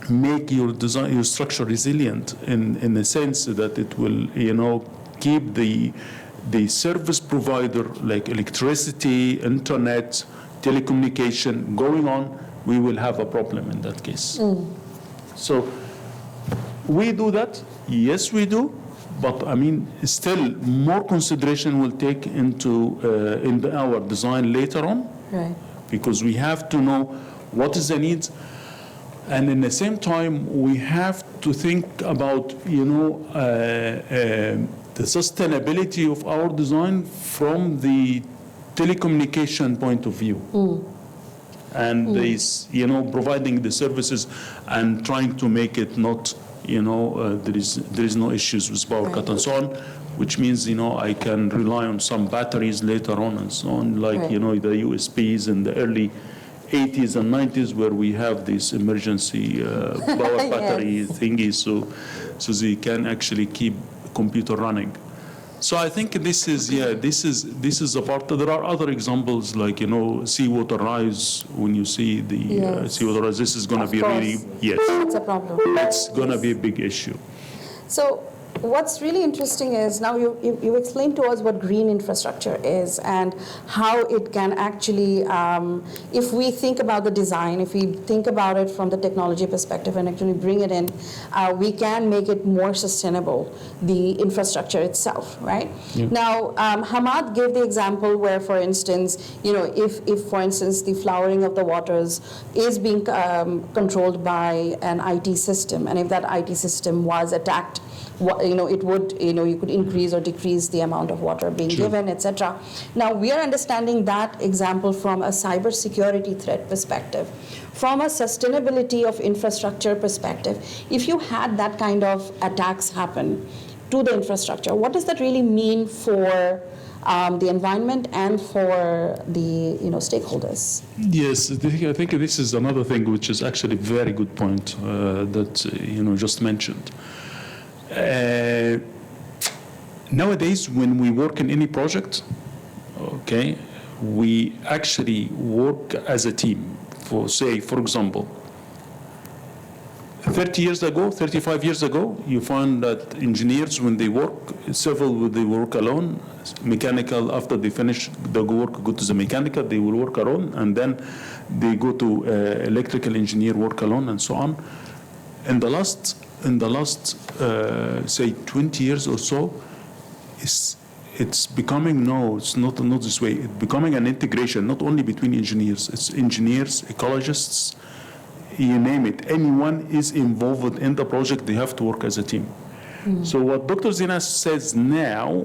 make your design, your structure resilient in the sense that it will, keep the service provider like electricity, internet, telecommunication going on, we will have a problem in that case. So we do that, yes we do, but still more consideration will take into in our design later on, because we have to know what is the needs, and in the same time we have to think about the sustainability of our design from the telecommunication point of view. And this, providing the services and trying to make it not, there is no issues with power cut and so on, which means, I can rely on some batteries later on and so on, like, the USBs in the early 80s and 90s, where we have this emergency power battery thingy, so they can actually keep computer running. So I think this is a part. There are other examples like, seawater rise. When you see the seawater rise, this is going to be really, it's a problem. It's going to be a big issue. So what's really interesting is now you explained to us what green infrastructure is and how it can actually, if we think about the design, if we think about it from the technology perspective and actually bring it in, we can make it more sustainable, the infrastructure itself, right? Now, Hamad gave the example where, for instance, if for instance the flowering of the waters is being controlled by an IT system, and if that IT system was attacked, it would, you could increase or decrease the amount of water being given, etc. Now, we are understanding that example from a cybersecurity threat perspective. From a sustainability of infrastructure perspective, if you had that kind of attacks happen to the infrastructure, what does that really mean for the environment and for the stakeholders? Yes, I think this is another thing which is actually a very good point that just mentioned. Nowadays, when we work in any project, we actually work as a team. For example, 30 years ago, 35 years ago, you find that engineers, when they work, civil, they work alone. Mechanical, after they finish the work, go to the mechanical, they will work alone, and then they go to electrical engineer, work alone, and so on. In the last, say, 20 years or so, it's becoming, it's not this way. It's becoming an integration, not only between engineers. It's engineers, ecologists, you name it. Anyone is involved in the project, they have to work as a team. So what Dr. Zina said now,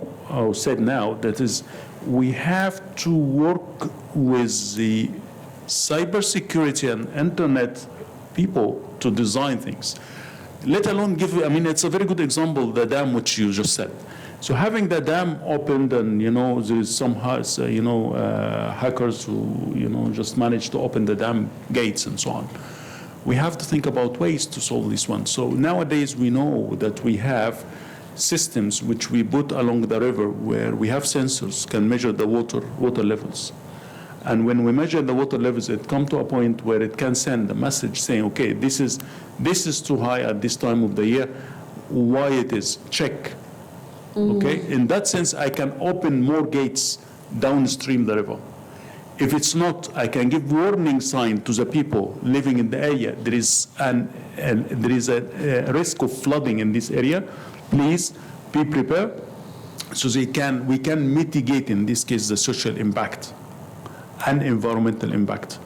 that is, we have to work with the cybersecurity and internet people to design things. Let alone it's a very good example, the dam which you just said. So having the dam opened, and there's some hackers who just managed to open the dam gates and so on. We have to think about ways to solve this one. So nowadays we know that we have systems which we put along the river where we have sensors can measure the water levels. And when we measure the water levels, it comes to a point where it can send a message saying, okay, this is too high at this time of the year. Why it is? Check. Okay? In that sense, I can open more gates downstream the river. If it's not, I can give warning sign to the people living in the area. There is a risk of flooding in this area. Please be prepared, so we can mitigate, in this case, the social impact and environmental impact.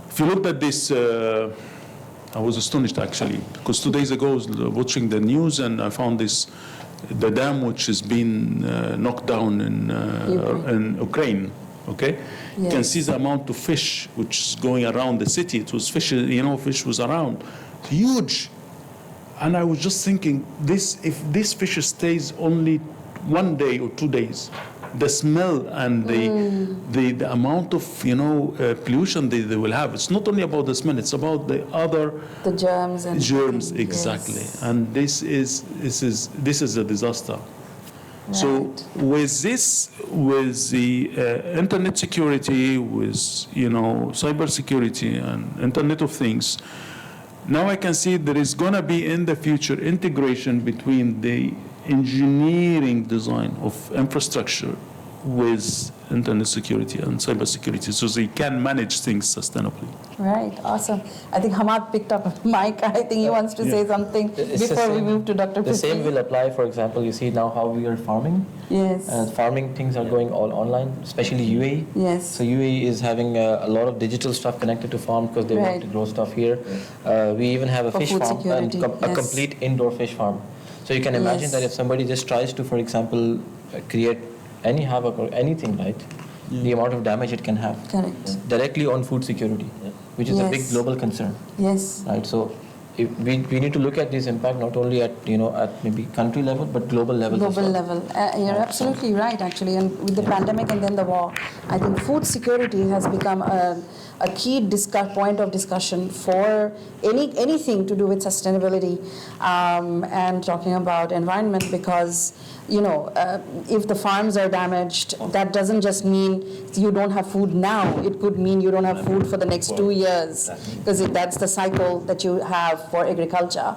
If you looked at this, I was astonished actually, because 2 days ago I was watching the news and I found the dam which has been knocked down in Ukraine. Okay, yes. You can see the amount of fish which is going around the city. It was fish, fish was around, huge. And I was just thinking, if this fish stays only 1 day or 2 days, the smell and the amount of pollution they will have. It's not only about the smell; it's about the germs and germs exactly. Yes. And this is a disaster. Right. So with the internet security, with cybersecurity and Internet of Things, now I can see there is going to be in the future integration between the engineering design of infrastructure with internet security and cybersecurity, so they can manage things sustainably. Right, awesome. I think Hamad picked up a mic. I think he wants to say something before we move to Dr. The same will apply, for example, you see now how we are farming. Yes. Farming things are going all online, especially UAE. Yes. So UAE is having a lot of digital stuff connected to farm because they want to grow stuff here. We even have a fish farm and a complete indoor fish farm. So you can imagine that if somebody just tries to, for example, create any havoc or anything, right? The amount of damage it can have. Correct. Directly on food security, which is a big global concern. Yes. Right. So we need to look at this impact not only at at maybe country level but global level. Global level. You're absolutely right, actually. And with the pandemic and then the war, I think food security has become a key point of discussion for anything to do with sustainability and talking about environment, because if the farms are damaged, that doesn't just mean you don't have food now. It could mean you don't have food for the next 2 years, because that's the cycle that you have for agriculture.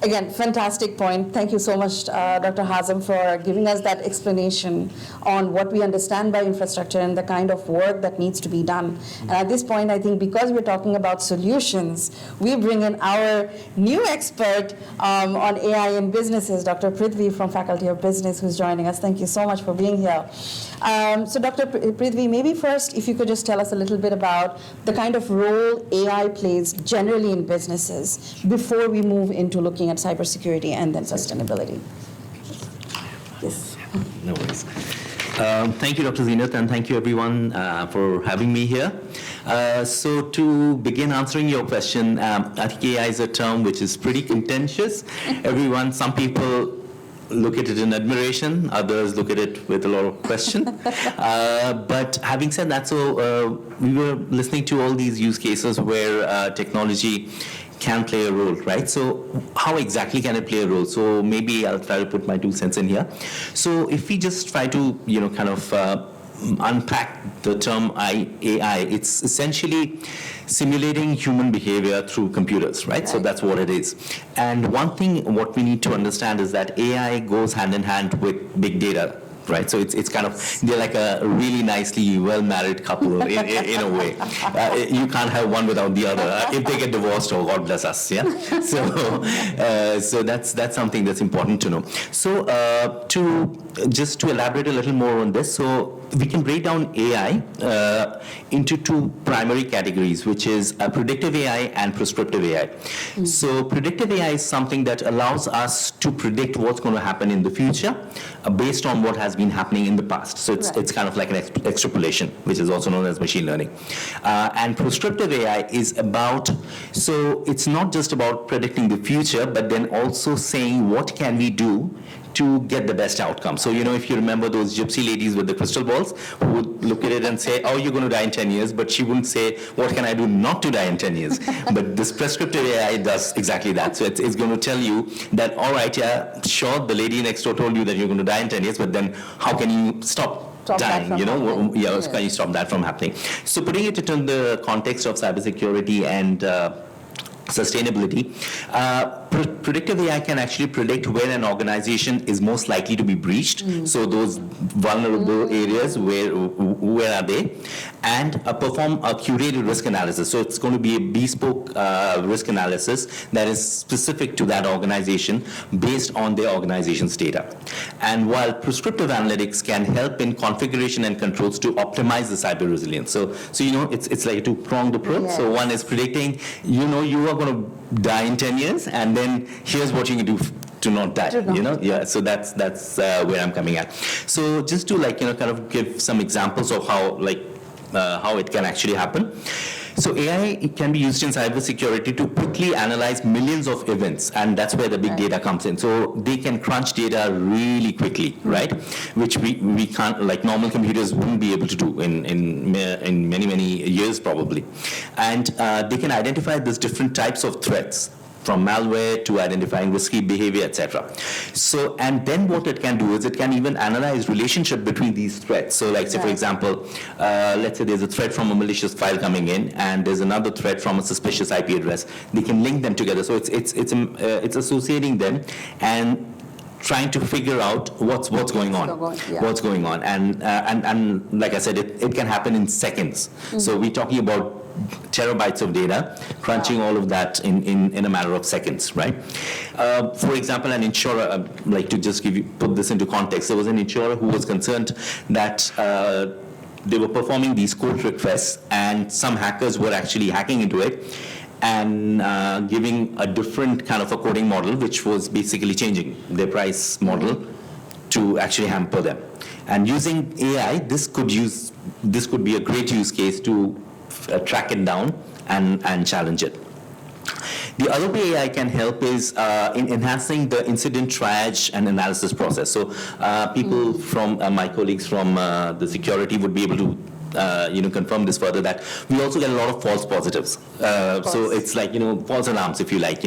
Again, fantastic point. Thank you so much, Dr. Hazem, for giving us that explanation on what we understand by infrastructure and the kind of work that needs to be done. And at this point, I think because we're talking about solutions, we bring in our new expert on AI in businesses, Dr. Prithvi from Faculty of Business, who's joining us. Thank you so much for being here. So Dr. Prithvi, maybe first, if you could just tell us a little bit about the kind of role AI plays generally in businesses before we move into looking at cybersecurity and then sustainability. Yes. No worries. Thank you, Dr. Zeenat, and thank you everyone for having me here. So to begin answering your question, I think AI is a term which is pretty contentious. Some people look at it in admiration, others look at it with a lot of question. But having said that, so we were listening to all these use cases where technology can play a role, right? So how exactly can it play a role? So maybe I'll try to put my 2 cents in here. So if we just try to, kind of unpack the term AI, it's essentially simulating human behavior through computers, right? So that's what it is. And one thing, what we need to understand is that AI goes hand in hand with big data. Right, so it's kind of, they're like a really nicely well-married couple in a way. You can't have one without the other. If they get divorced, oh God bless us, yeah. So that's something that's important to know. So to elaborate a little more on this, so we can break down AI into 2 primary categories, which is predictive AI and prescriptive AI. So predictive AI is something that allows us to predict what's going to happen in the future based on what has been happening in the past. So it's kind of like an extrapolation, which is also known as machine learning. And prescriptive AI is about, so it's not just about predicting the future, but then also saying what can we do to get the best outcome. So, if you remember those gypsy ladies with the crystal balls who would look at it and say, oh, you're going to die in 10 years, but she wouldn't say, what can I do not to die in 10 years? But this prescriptive AI does exactly that. So it's going to tell you that, all right, yeah, sure, the lady next door told you that you're going to die in 10 years, but then how can you stop dying, can you stop that from happening? So putting it into the context of cybersecurity and sustainability, predictive AI can actually predict where an organization is most likely to be breached. So those vulnerable areas, where are they? And perform a curated risk analysis. So it's going to be a bespoke risk analysis that is specific to that organization based on their organization's data. And while prescriptive analytics can help in configuration and controls to optimize the cyber resilience. So it's like a two-pronged approach. Yes. So one is predicting, you are going to die in 10 years, and then here's what you can do to not die, So that's where I'm coming at. So just to kind of give some examples of how it can actually happen. So AI can be used in cybersecurity to quickly analyze millions of events, and that's where the big data comes in. So they can crunch data really quickly, right? Which we can't, like normal computers wouldn't be able to do in many years probably. And they can identify these different types of threats, from malware to identifying risky behavior, etc. So, and then what it can do is it can even analyze relationship between these threats. So, like say for example, let's say there's a threat from a malicious file coming in, and there's another threat from a suspicious IP address. They can link them together. So it's associating them and trying to figure out what's going on, what's going on, and like I said, it can happen in seconds. So we're talking about terabytes of data, crunching all of that in a matter of seconds, right? For example, an insurer, like to just put this into context, there was an insurer who was concerned that they were performing these quote requests, and some hackers were actually hacking into it and giving a different kind of a coding model, which was basically changing their price model to actually hamper them. And using AI, this could be a great use case to track it down and challenge it. The other way AI can help is in enhancing the incident triage and analysis process. So people from my colleagues from the security would be able to confirm this further, that we also get a lot of false positives. So it's like, false alarms, if you like,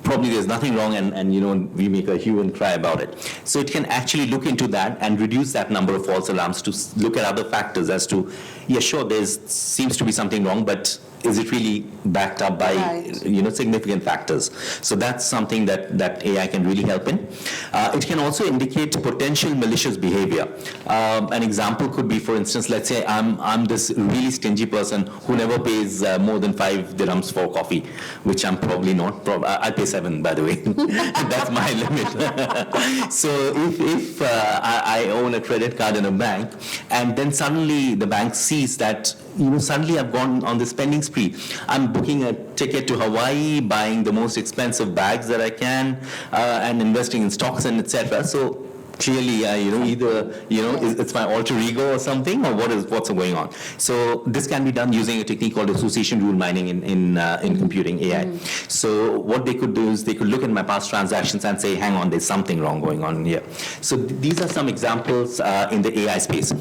probably there's nothing wrong, and we make a hue and cry about it. So it can actually look into that and reduce that number of false alarms to look at other factors as to, yeah, sure, seems to be something wrong, but is it really backed up by significant factors? So that's something that AI can really help in. It can also indicate potential malicious behavior. An example could be, for instance, let's say I'm this really stingy person who never pays more than 5 dirhams for coffee, which I'm probably not. I'll pay 7, by the way. That's my limit. So if I own a credit card in a bank, and then suddenly the bank sees that suddenly I've gone on the spending spree. I'm booking a ticket to Hawaii, buying the most expensive bags that I can, and investing in stocks and etc. So clearly, either it's my alter ego or something, or what's going on. So this can be done using a technique called association rule mining in computing AI. So what they could do is they could look at my past transactions and say, hang on, there's something wrong going on here. So these are some examples in the AI space.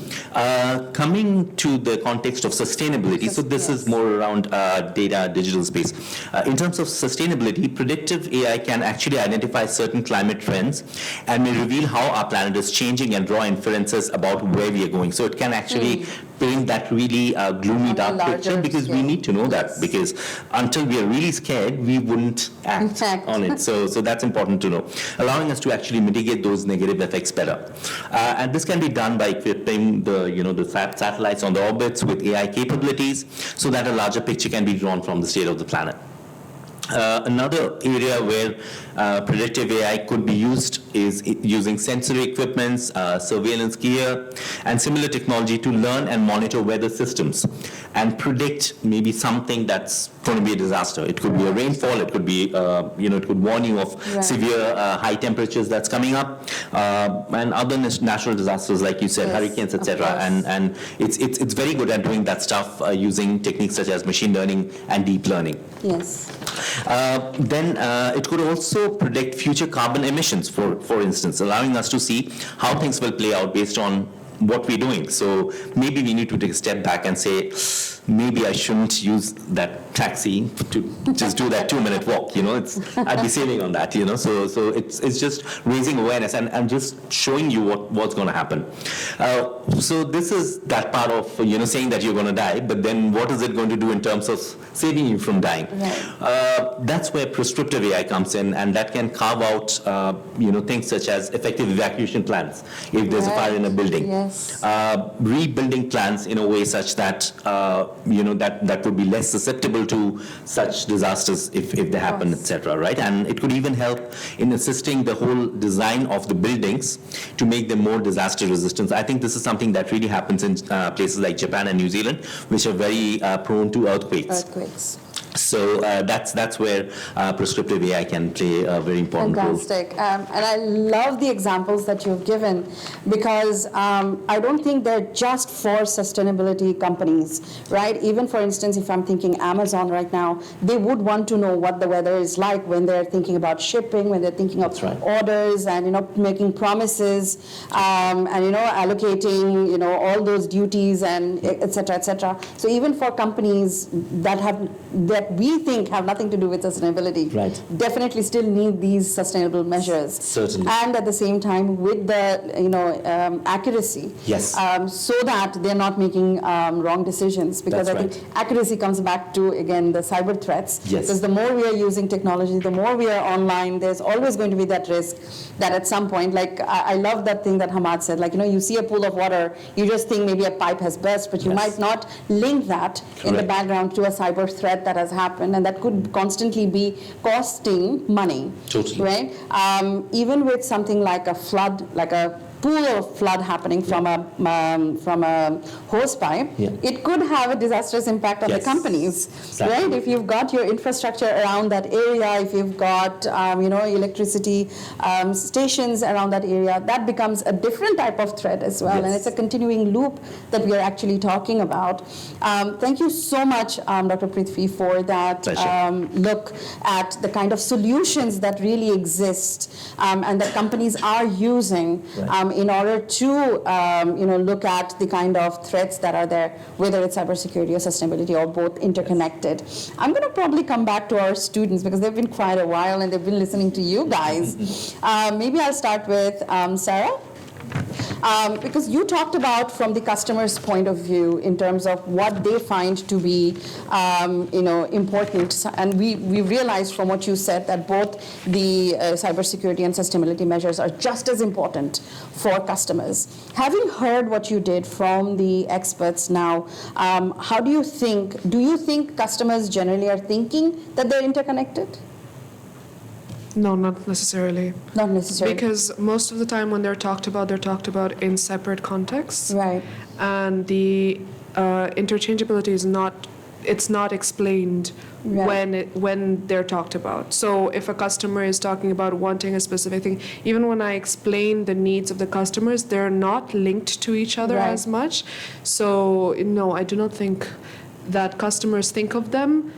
Coming to the context of sustainability, so this is more around data, digital space. In terms of sustainability, predictive AI can actually identify certain climate trends and may reveal how our planet is changing and draw inferences about where we are going. So it can actually paint that really gloomy, dark picture, because we need to know that, because until we are really scared, we wouldn't act on it. So that's important to know, allowing us to actually mitigate those negative effects better. And this can be done by equipping the satellites on the orbits with AI capabilities, so that a larger picture can be drawn from the state of the planet. Another area where predictive AI could be used is using sensory equipments, surveillance gear, and similar technology to learn and monitor weather systems and predict maybe something that's going to be a disaster. It could be a rainfall, it could be, it could warn you of severe high temperatures that's coming up, and other natural disasters, like you said, hurricanes, etc. And it's very good at doing that stuff using techniques such as machine learning and deep learning. Yes. Then it could also predict future carbon emissions, for instance, allowing us to see how things will play out based on what we're doing. So maybe we need to take a step back and say, maybe I shouldn't use that taxi to just do that 2-minute walk. I'd be saving on that. So it's just raising awareness and just showing you what's going to happen. So this is that part of saying that you're going to die, but then what is it going to do in terms of saving you from dying? Right. That's where prescriptive AI comes in, and that can carve out things such as effective evacuation plans if there's a fire in a building. Yes. Rebuilding plans in a way such that that would be less susceptible to such disasters if they happen, etc. Right, and it could even help in assisting the whole design of the buildings to make them more disaster resistant. I think this is something that really happens in places like Japan and New Zealand, which are very prone to earthquakes. So that's where prescriptive AI can play a very important role. Fantastic. And I love the examples that you've given, because I don't think they're just for sustainability companies, right? Even, for instance, if I'm thinking Amazon right now, they would want to know what the weather is like when they're thinking about shipping, when they're thinking of orders and, making promises and, allocating, all those duties and et cetera. So even for companies that we think have nothing to do with sustainability, definitely still need these sustainable measures. Certainly. And at the same time with the accuracy, so that they're not making wrong decisions. Because I think accuracy comes back to, again, the cyber threats. Because the more we are using technology, the more we are online, there's always going to be that risk that at some point, like I love that thing that Hamad said, like, you see a pool of water, you just think maybe a pipe has burst, but you might not link that in the background to a cyber threat that has happened, and that could constantly be costing money. Totally. Right? Even with something like a flood, like a pool of flood happening from a hose pipe, it could have a disastrous impact on the companies, right? If you've got your infrastructure around that area, if you've got electricity stations around that area, that becomes a different type of threat as well, and it's a continuing loop that we are actually talking about. Thank you so much, Dr. Prithvi, for that look at the kind of solutions that really exist and that companies are using in order to look at the kind of threats that are there, whether it's cybersecurity or sustainability or both interconnected. I'm going to probably come back to our students because they've been quite a while and they've been listening to you guys. Maybe I'll start with Sarah. Because you talked about from the customer's point of view in terms of what they find to be important, and we realized from what you said that both the cybersecurity and sustainability measures are just as important for customers. Having heard what you did from the experts now, how do you think customers generally are thinking that they're interconnected? No, not necessarily. Not necessarily. Because most of the time when they're talked about in separate contexts. Right. And the interchangeability is not explained when they're talked about. So if a customer is talking about wanting a specific thing, even when I explain the needs of the customers, they're not linked to each other as much. So no, I do not think that customers think of them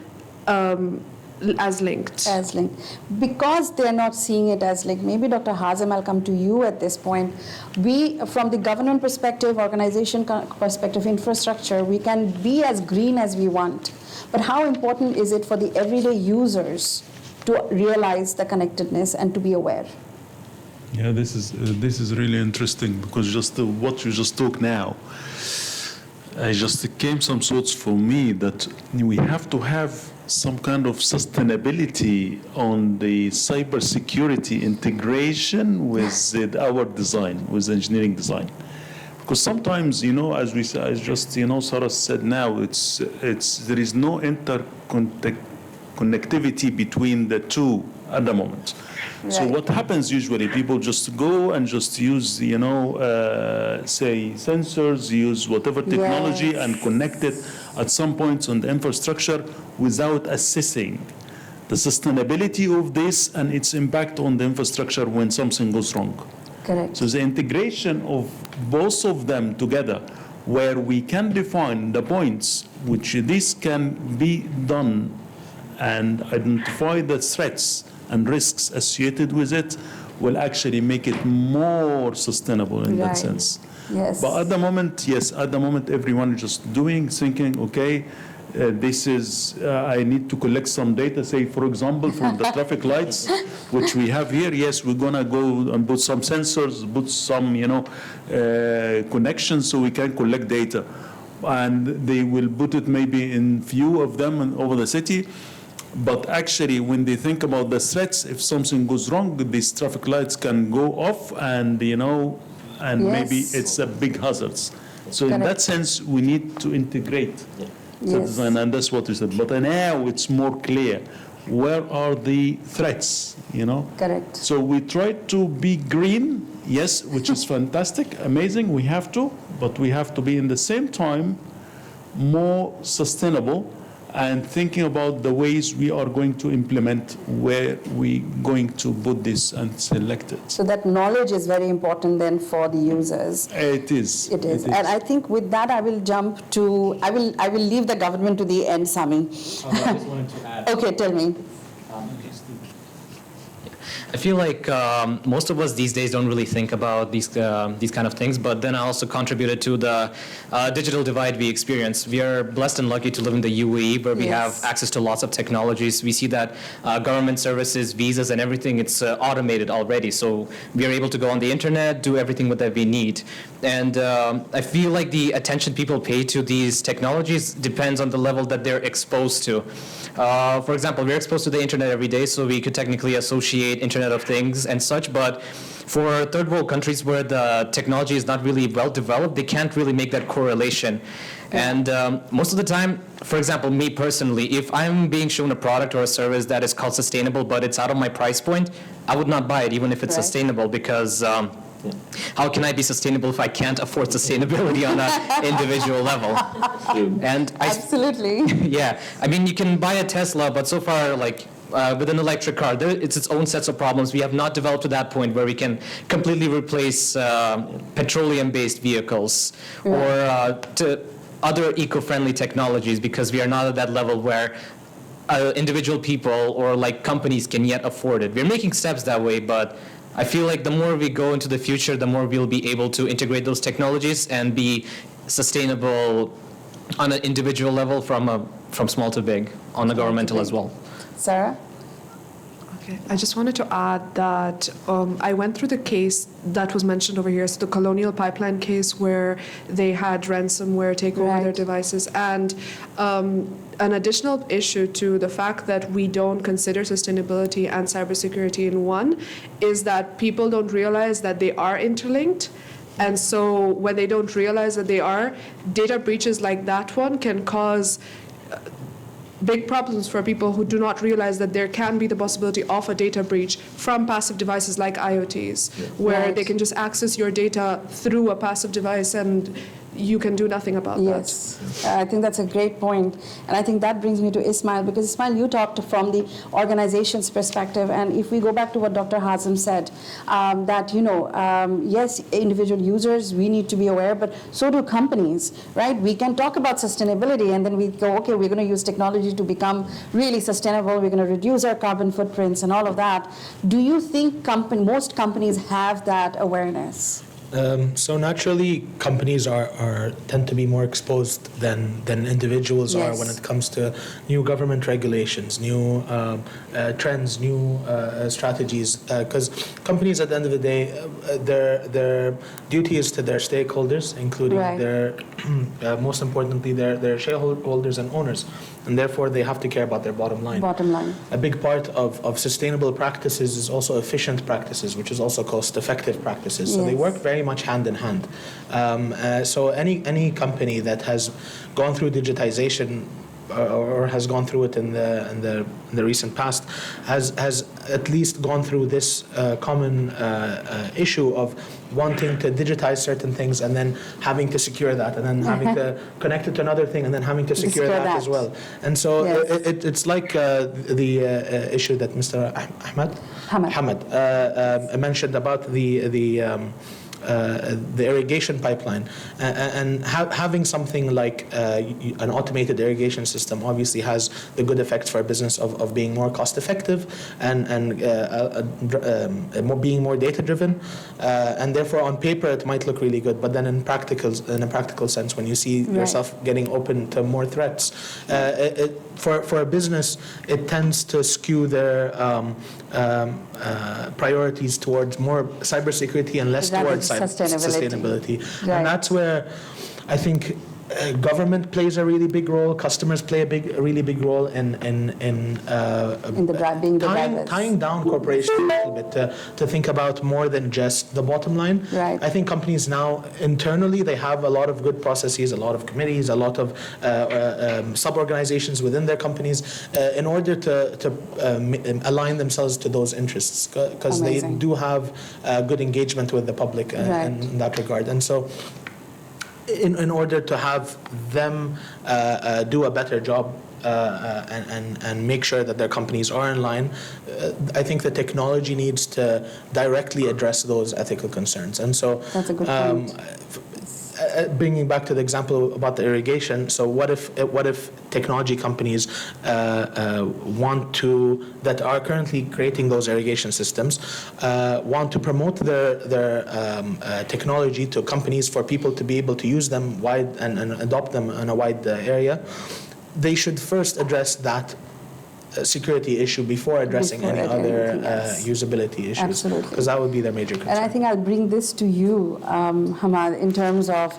as linked. As linked. Because they're not seeing it as linked. Maybe Dr. Hazem, I'll come to you at this point. We, from the government perspective, organization perspective, infrastructure, we can be as green as we want. But how important is it for the everyday users to realize the connectedness and to be aware? Yeah, this is really interesting because what you just talked now, it came some thoughts for me that we have to have some kind of sustainability on the cybersecurity integration with our design, with engineering design. Because sometimes, as Sarah said now, there is no connectivity between the two at the moment. Right. So what happens usually, people just go and just use, say sensors, use whatever technology and connect it at some points on the infrastructure without assessing the sustainability of this and its impact on the infrastructure when something goes wrong. Correct. So the integration of both of them together, where we can define the points which this can be done and identify the threats and risks associated with it will actually make it more sustainable in that sense. Yes. But at the moment, yes, at the moment, everyone is just thinking, okay, this is, I need to collect some data, say, for example, from the traffic lights, which we have here. Yes, we're going to go and put some sensors, put some, connections so we can collect data. And they will put it maybe in few of them over the city. But actually, when they think about the threats, if something goes wrong, these traffic lights can go off and, maybe it's a big hazard. So in that sense, we need to integrate the design, and that's what we said. But now it's more clear. Where are the threats, Correct. So we try to be green, yes, which is fantastic, amazing, we have to, but we have to be in the same time more sustainable and thinking about the ways we are going to implement, where we going to put this and select it. So that knowledge is very important then for the users. It is. It is. And I think with that I will jump to, I will leave the government to the end, Sami. I just wanted to add. Okay, tell me. I feel like most of us these days don't really think about these kind of things, but then I also contributed to the digital divide we experience. We are blessed and lucky to live in the UAE, where we have access to lots of technologies. We see that government services, visas, and everything, it's automated already. So we are able to go on the internet, do everything that we need. And I feel like the attention people pay to these technologies depends on the level that they're exposed to. For example, we're exposed to the internet every day, so we could technically associate Internet of Things and such, but for third world countries where the technology is not really well developed, they can't really make that correlation. And most of the time, for example, me personally, if I'm being shown a product or a service that is called sustainable, but it's out of my price point, I would not buy it even if it's sustainable, because how can I be sustainable if I can't afford sustainability on an individual level? And Absolutely. yeah, I mean, you can buy a Tesla, but so far, like, with an electric car, it's its own sets of problems. We have not developed to that point where we can completely replace petroleum-based vehicles or to other eco-friendly technologies, because we are not at that level where individual people or like companies can yet afford it. We're making steps that way, but I feel like the more we go into the future, the more we'll be able to integrate those technologies and be sustainable on an individual level from small to big, on the governmental as well. Sarah? Okay, I just wanted to add that I went through the case that was mentioned over here, so the Colonial Pipeline case where they had ransomware take over their devices, and an additional issue to the fact that we don't consider sustainability and cybersecurity in one is that people don't realize that they are interlinked. And so when they don't realize that they are, data breaches like that one can cause big problems for people who do not realize that there can be the possibility of a data breach from passive devices like IoTs, where they can just access your data through a passive device and you can do nothing about that. I think that's a great point. And I think that brings me to Ismail, because Ismail, you talked from the organization's perspective, and if we go back to what Dr. Hazem said, that, yes, individual users, we need to be aware, but so do companies, right? We can talk about sustainability and then we go, okay, we're going to use technology to become really sustainable, we're going to reduce our carbon footprints and all of that. Do you think most companies have that awareness? So naturally, companies tend to be more exposed than individuals are when it comes to new government regulations, new trends, new strategies. Because companies, at the end of the day, their duty is to their stakeholders, including their, most importantly, their shareholders and owners. And therefore, they have to care about their bottom line. A big part of sustainable practices is also efficient practices, which is also cost-effective practices. So they work very much hand in hand. So any company that has gone through digitization or has gone through it in the recent past has at least gone through this common issue of wanting to digitize certain things and then having to secure that, and then having to connect it to another thing and then having to secure that as well. And so it's like the issue that Mr. Hamad mentioned about the the irrigation pipeline, and having something like an automated irrigation system obviously has the good effects for a business of being more cost effective and being more data driven, and therefore on paper it might look really good, but then in a practical sense, when you see yourself getting open to more threats, for a business, it tends to skew their priorities towards more cybersecurity and less towards sustainability. Right. And that's where I think government plays a really big role. Customers play a really big role in tying down corporations a little bit to think about more than just the bottom line. Right. I think companies now internally they have a lot of good processes, a lot of committees, a lot of sub-organizations within their companies in order to align themselves to those interests, because they do have good engagement with the public in that regard. And so in order to have them do a better job and make sure that their companies are in line, I think the technology needs to directly address those ethical concerns. And so that's a good point. Bringing back to the example about the irrigation, so what if technology companies that are currently creating those irrigation systems want to promote their technology to companies for people to be able to use them wide and adopt them in a wide area? They should first address that security issue before addressing any other usability issues. Absolutely. Because that would be their major concern. And I think I'll bring this to you, Hamad, in terms of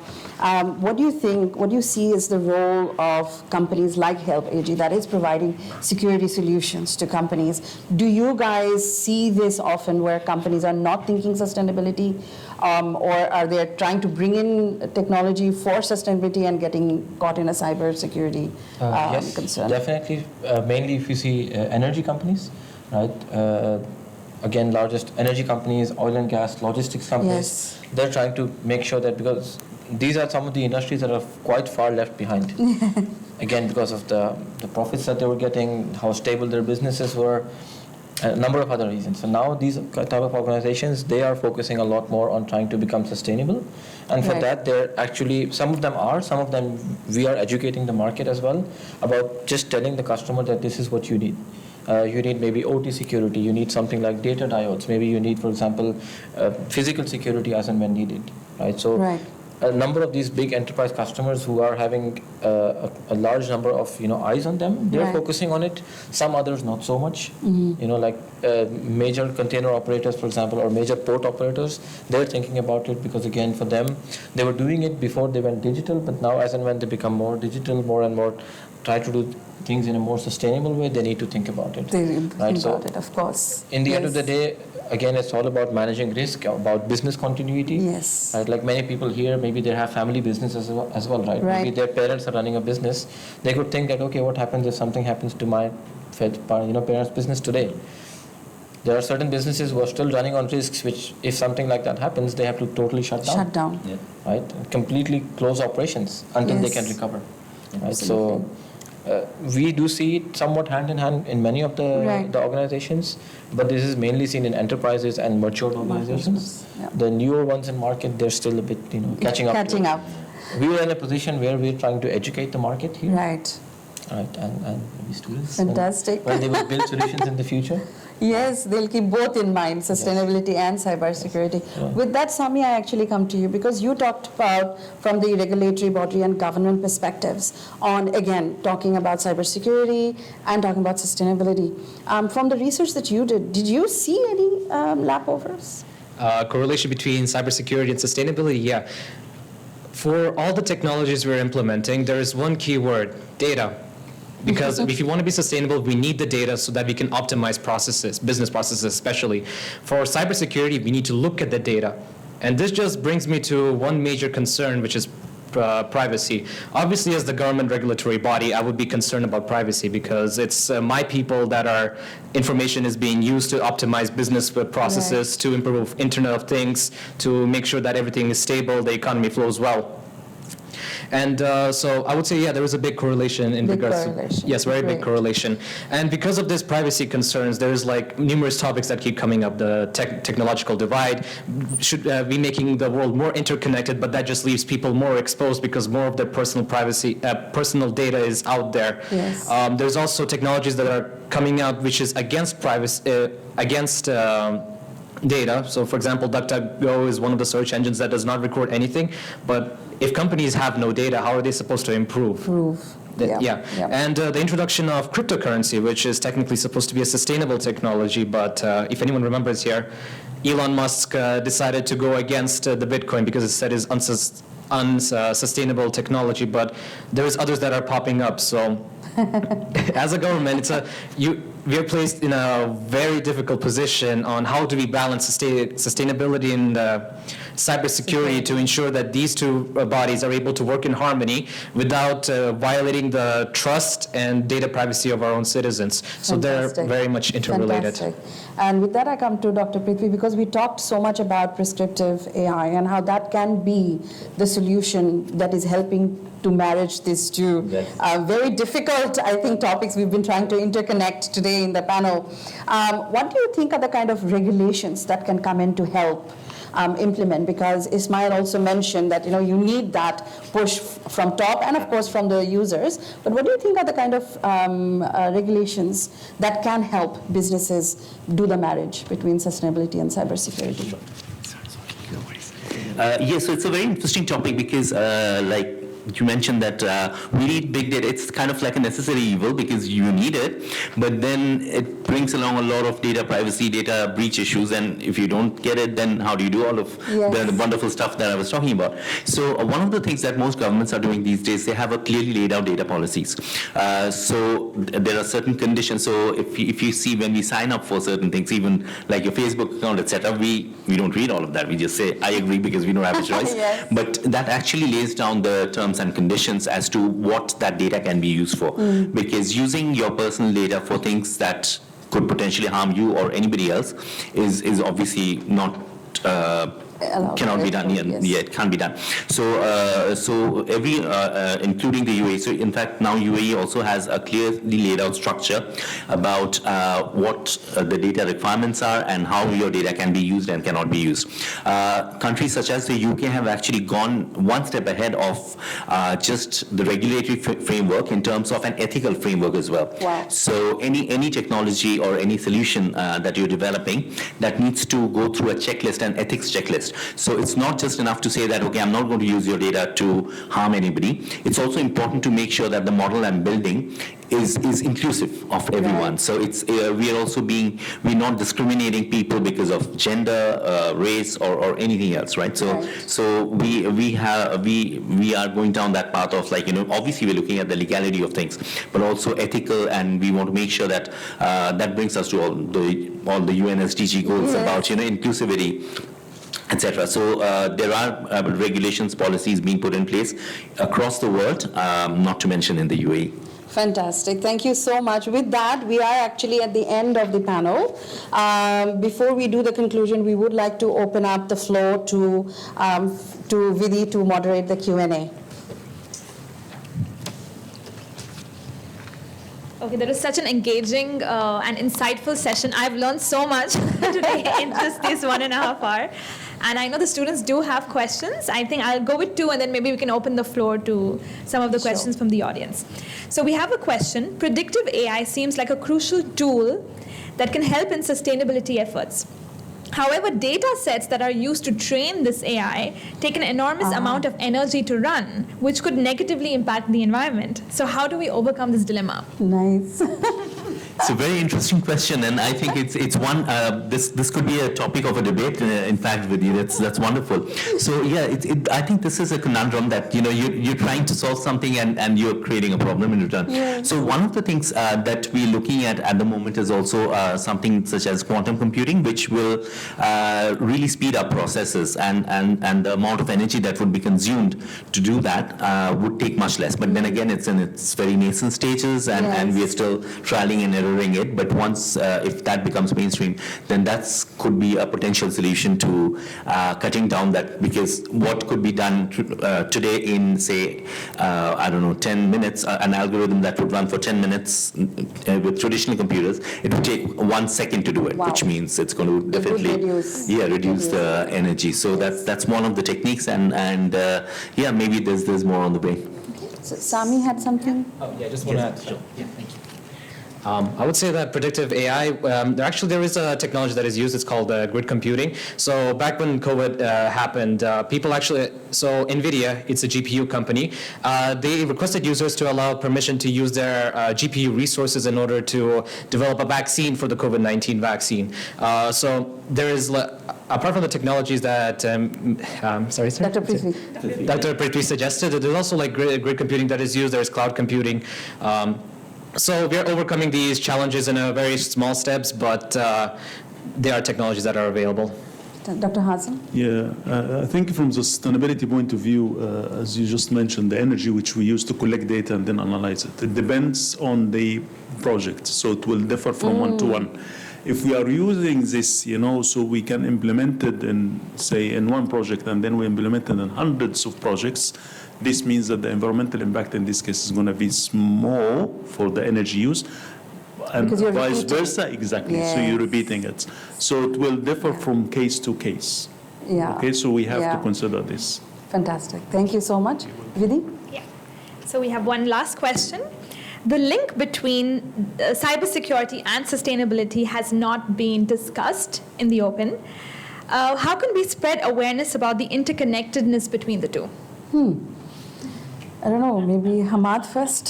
what do you see is the role of companies like Help AG that is providing security solutions to companies? Do you guys see this often where companies are not thinking sustainability, or are they trying to bring in technology for sustainability and getting caught in a cybersecurity yes, concern? Definitely. Mainly if you see energy companies, right? Again, largest energy companies, oil and gas, logistics companies, they're trying to make sure that, because these are some of the industries that are quite far left behind. Again, because of the profits that they were getting, how stable their businesses were, a number of other reasons. So now these type of organizations, they are focusing a lot more on trying to become sustainable. And for that, they're actually, some of them we are educating the market as well about just telling the customer that this is what you need. You need maybe OT security, you need something like data diodes, maybe you need, for example, physical security as and when needed, right? So a number of these big enterprise customers who are having a large number of eyes on them, they're focusing on it. Some others not so much. Like major container operators, for example, or major port operators, they're thinking about it because, again, for them, they were doing it before they went digital, but now as and when they become more digital, more and more try to do things in a more sustainable way, they need to think about it. They think about it, of course. In the end of the day, again, it's all about managing risk, about business continuity. Yes. Right? Like many people here, maybe they have family business as well, right? Maybe their parents are running a business. They could think that, okay, what happens if something happens to my parents' business today? There are certain businesses who are still running on risks, which if something like that happens, they have to totally shut down. Yeah. Right? Completely close operations until they can recover. Right? So we do see it somewhat hand in hand in many of the organizations, but this is mainly seen in enterprises and matured organizations. The newer ones in market, they're still a bit catching up. We are in a position where we're trying to educate the market here. Right, and maybe students. Fantastic. When they will build solutions in the future. Yes, they'll keep both in mind, sustainability and cybersecurity. With that, Sami, I actually come to you because you talked about from the regulatory body and government perspectives on, again, talking about cybersecurity and talking about sustainability. From the research that you did you see any lapovers? Correlation between cybersecurity and sustainability, yeah. For all the technologies we're implementing, there is one key word, data. Because if you want to be sustainable, we need the data so that we can optimize processes, business processes especially. For cybersecurity, we need to look at the data. And this just brings me to one major concern, which is privacy. Obviously, as the government regulatory body, I would be concerned about privacy because it's my people that our information is being used to optimize business processes, to improve Internet of Things, to make sure that everything is stable, the economy flows well. And so I would say, yeah, there is a big correlation in Big regards correlation. to, yes, very big Great. correlation. And because of this privacy concerns, there's like numerous topics that keep coming up. The technological divide should be making the world more interconnected, but that just leaves people more exposed because more of their personal privacy, personal data is out there. Yes. There's also technologies that are coming out which is against privacy, against data. So for example, DuckDuckGo is one of the search engines that does not record anything, but if companies have no data, how are they supposed to improve? Yeah. And the introduction of cryptocurrency, which is technically supposed to be a sustainable technology, but if anyone remembers here, Elon Musk decided to go against the Bitcoin because it said it's unsustainable technology, but there's others that are popping up. So as a government, we are placed in a very difficult position on how do we balance sustainability and cybersecurity to ensure that these two bodies are able to work in harmony without violating the trust and data privacy of our own citizens. So they're very much interrelated. Fantastic. And with that, I come to Dr. Prithvi, because we talked so much about prescriptive AI and how that can be the solution that is helping to marriage these two very difficult, I think, topics we've been trying to interconnect today in the panel. What do you think are the kind of regulations that can come in to help implement? Because Ismail also mentioned that you need that push from top and of course from the users. But what do you think are the kind of regulations that can help businesses do the marriage between sustainability and cybersecurity? Yes, so it's a very interesting topic because like you mentioned that we need big data. It's kind of like a necessary evil because you need it, but then it brings along a lot of data privacy, data breach issues, and if you don't get it, then how do you do all of the wonderful stuff that I was talking about? So one of the things that most governments are doing these days, they have a clearly laid out data policies. So there are certain conditions. So if you see when we sign up for certain things, even like your Facebook account, etc., we don't read all of that. We just say, I agree, because we don't have a choice. But that actually lays down the terms and conditions as to what that data can be used for. Because using your personal data for things that could potentially harm you or anybody else is obviously not cannot be done. Yeah, it can't be done. So every including the UAE. So in fact, now UAE also has a clearly laid out structure about what the data requirements are and how your data can be used and cannot be used. Countries such as the UK have actually gone one step ahead of just the regulatory framework in terms of an ethical framework as well. So any technology or any solution that you're developing, that needs to go through a checklist, an ethics checklist. So it's not just enough to say that, okay, I'm not going to use your data to harm anybody. It's also important to make sure that the model I'm building is inclusive of everyone. So it's we're not discriminating people because of gender, race, or anything else, right? So we are going down that path of obviously we're looking at the legality of things, but also ethical, and we want to make sure that that brings us to all the UN SDG goals about inclusivity, etc. So there are regulations, policies being put in place across the world, not to mention in the UAE. Fantastic. Thank you so much. With that, we are actually at the end of the panel. Before we do the conclusion, we would like to open up the floor to Vidhi to moderate the Q&A. Okay, that was such an engaging and insightful session. I've learned so much today in just this 1.5 hours. And I know the students do have questions. I think I'll go with 2, and then maybe we can open the floor to some of the questions from the audience. So we have a question. Predictive AI seems like a crucial tool that can help in sustainability efforts. However, data sets that are used to train this AI take an enormous amount of energy to run, which could negatively impact the environment. So how do we overcome this dilemma? Nice. It's a very interesting question, and I think it's one. This could be a topic of a debate. In fact, with you, that's wonderful. So yeah, I think this is a conundrum that you're trying to solve something and you're creating a problem in return. Yes. So one of the things that we're looking at the moment is also something such as quantum computing, which will really speed up processes, and the amount of energy that would be consumed to do that would take much less. But then again, it's in its very nascent stages, and we're still trialing and erroring mirroring it. But once, if that becomes mainstream, then that could be a potential solution to cutting down that, because what could be done today in, say, I don't know, 10 minutes, an algorithm that would run for 10 minutes with traditional computers, it would take 1 second to do it, which means it's going to definitely reduce the energy. So that's one of the techniques, and maybe there's more on the way. So Sami had something? Just want to add. Sure. Yeah, thank you. I would say that predictive AI, there is a technology that is used, it's called grid computing. So back when COVID happened, people so NVIDIA, it's a GPU company, they requested users to allow permission to use their GPU resources in order to develop a vaccine for the COVID-19 vaccine. So there is, apart from the technologies that, Dr. Prithvi. Dr. Prithvi suggested, there's also like grid computing that is used, there's cloud computing. So we are overcoming these challenges in a very small steps, but there are technologies that are available. Dr. Hazem? Yeah, I think from the sustainability point of view, as you just mentioned, the energy which we use to collect data and then analyze it, it depends on the project, so it will differ from one to one. If we are using this, so we can implement it in one project, and then we implement it in hundreds of projects, this means that the environmental impact in this case is going to be small for the energy use, and vice versa, exactly. Yes. So you're repeating it. So it will differ from case to case. Yeah. Okay, so we have to consider this. Fantastic. Thank you so much. Vidhi? Yeah. So we have one last question. The link between cybersecurity and sustainability has not been discussed in the open. How can we spread awareness about the interconnectedness between the two? I don't know, maybe Hamad first,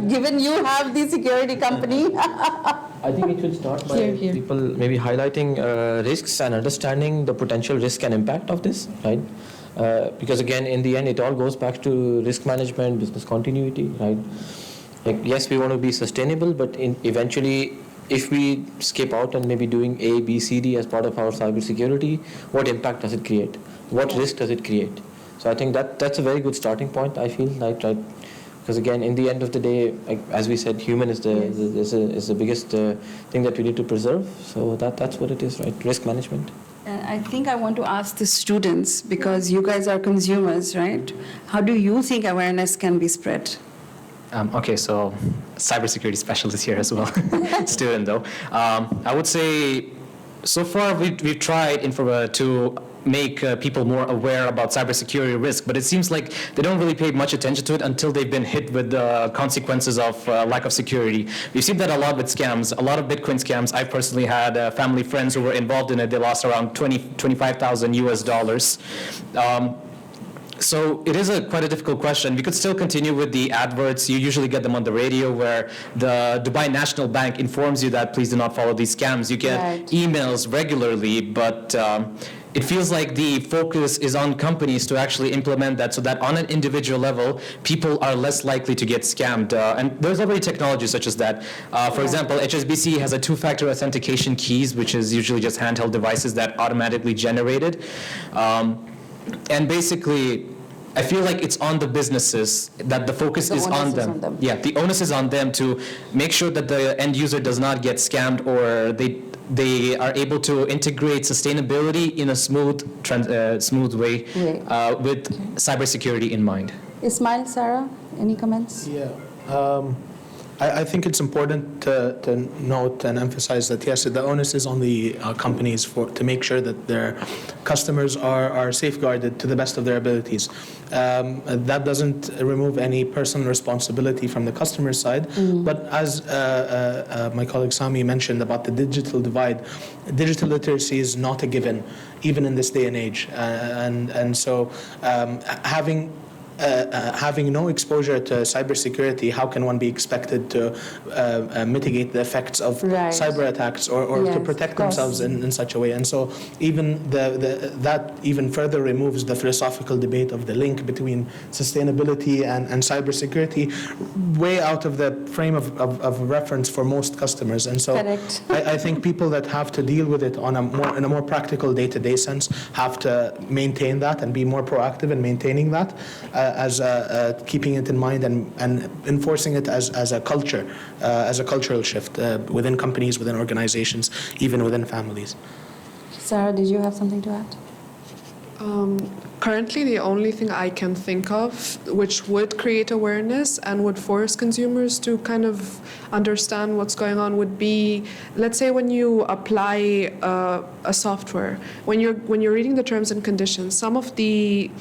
given you have the security company. I think it should start by people maybe highlighting risks and understanding the potential risk and impact of this, right? Because again, in the end, it all goes back to risk management, business continuity, right? Like, yes, we want to be sustainable, but eventually, if we skip out and maybe doing A, B, C, D as part of our cybersecurity, what impact does it create? What risk does it create? So I think that's a very good starting point, I feel like, right? Because again, in the end of the day, like, as we said, human is the biggest thing that we need to preserve. So that's what it is, right? Risk management. And I think I want to ask the students, because you guys are consumers, right? How do you think awareness can be spread? Okay, so cybersecurity specialist here as well, student though. I would say so far we've tried to make people more aware about cybersecurity risk, but it seems like they don't really pay much attention to it until they've been hit with the consequences of lack of security. We've seen that a lot with scams, a lot of Bitcoin scams. I personally had family friends who were involved in it. They lost around $25,000 US. So it is quite a difficult question. We could still continue with the adverts. You usually get them on the radio where the Dubai National Bank informs you that please do not follow these scams. You get emails regularly, but it feels like the focus is on companies to actually implement that so that on an individual level, people are less likely to get scammed. And there's already technology such as that. For example, HSBC has a two-factor authentication keys, which is usually just handheld devices that automatically generated. And basically, I feel like it's on the businesses that the focus is on them. Yeah, the onus is on them to make sure that the end user does not get scammed, or they are able to integrate sustainability in a smooth way with cybersecurity in mind. Ismail, Sarah, any comments? Yeah. I think it's important to note and emphasize that, yes, the onus is on the companies to make sure that their customers are safeguarded to the best of their abilities. That doesn't remove any personal responsibility from the customer side, but as my colleague Sami mentioned about the digital divide, digital literacy is not a given, even in this day and age. And so having no exposure to cybersecurity, how can one be expected to mitigate the effects of cyber attacks or to protect themselves in such a way? And so even that even further removes the philosophical debate of the link between sustainability and cybersecurity way out of the frame of reference for most customers. And so I think people that have to deal with it in a more practical day-to-day sense have to maintain that and be more proactive in maintaining that. keeping it in mind and enforcing it as a culture, as a cultural shift within companies, within organizations, even within families. Sarah, did you have something to add? Currently, the only thing I can think of which would create awareness and would force consumers to kind of understand what's going on would be, let's say, when you apply a software, when you're reading the terms and conditions, some of the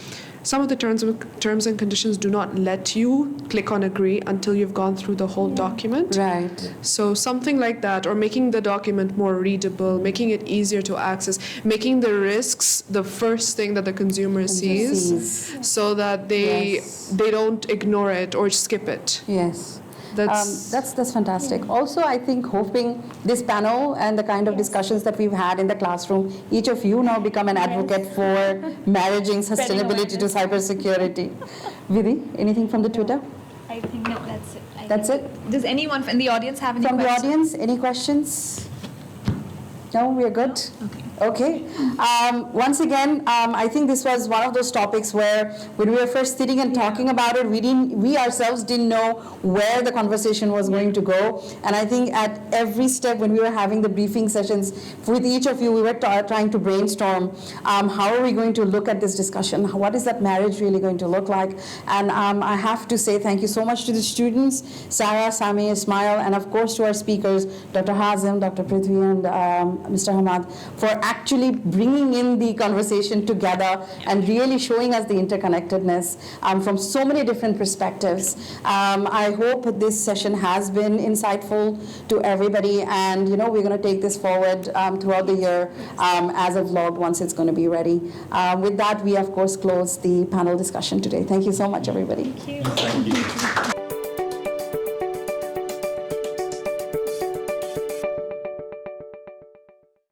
terms and conditions do not let you click on agree until you've gone through the whole document. Right. So something like that, or making the document more readable, making it easier to access, making the risks the first thing that the consumer sees, so that they don't ignore it or skip it. Yes. That's fantastic. Also, I think hoping this panel and the kind of discussions that we've had in the classroom, each of you now become an advocate for marrying sustainability to cybersecurity. Vidhi, anything from the Twitter? I think no, that's it. That's it? Does anyone in the audience have any From questions? the audience, any questions? No, we're good? Okay. Once again, I think this was one of those topics where when we were first sitting and talking about it, we ourselves didn't know where the conversation was going to go. And I think at every step when we were having the briefing sessions with each of you, we were trying to brainstorm how are we going to look at this discussion? What is that marriage really going to look like? And I have to say thank you so much to the students, Sarah, Sami, Ismail, and of course to our speakers, Dr. Hazim, Dr. Prithvi, and Mr. Hamad, for actually bringing in the conversation together and really showing us the interconnectedness from so many different perspectives. I hope this session has been insightful to everybody, and we're going to take this forward throughout the year as a vlog once it's going to be ready. With that, we of course close the panel discussion today. Thank you so much, everybody. Thank you.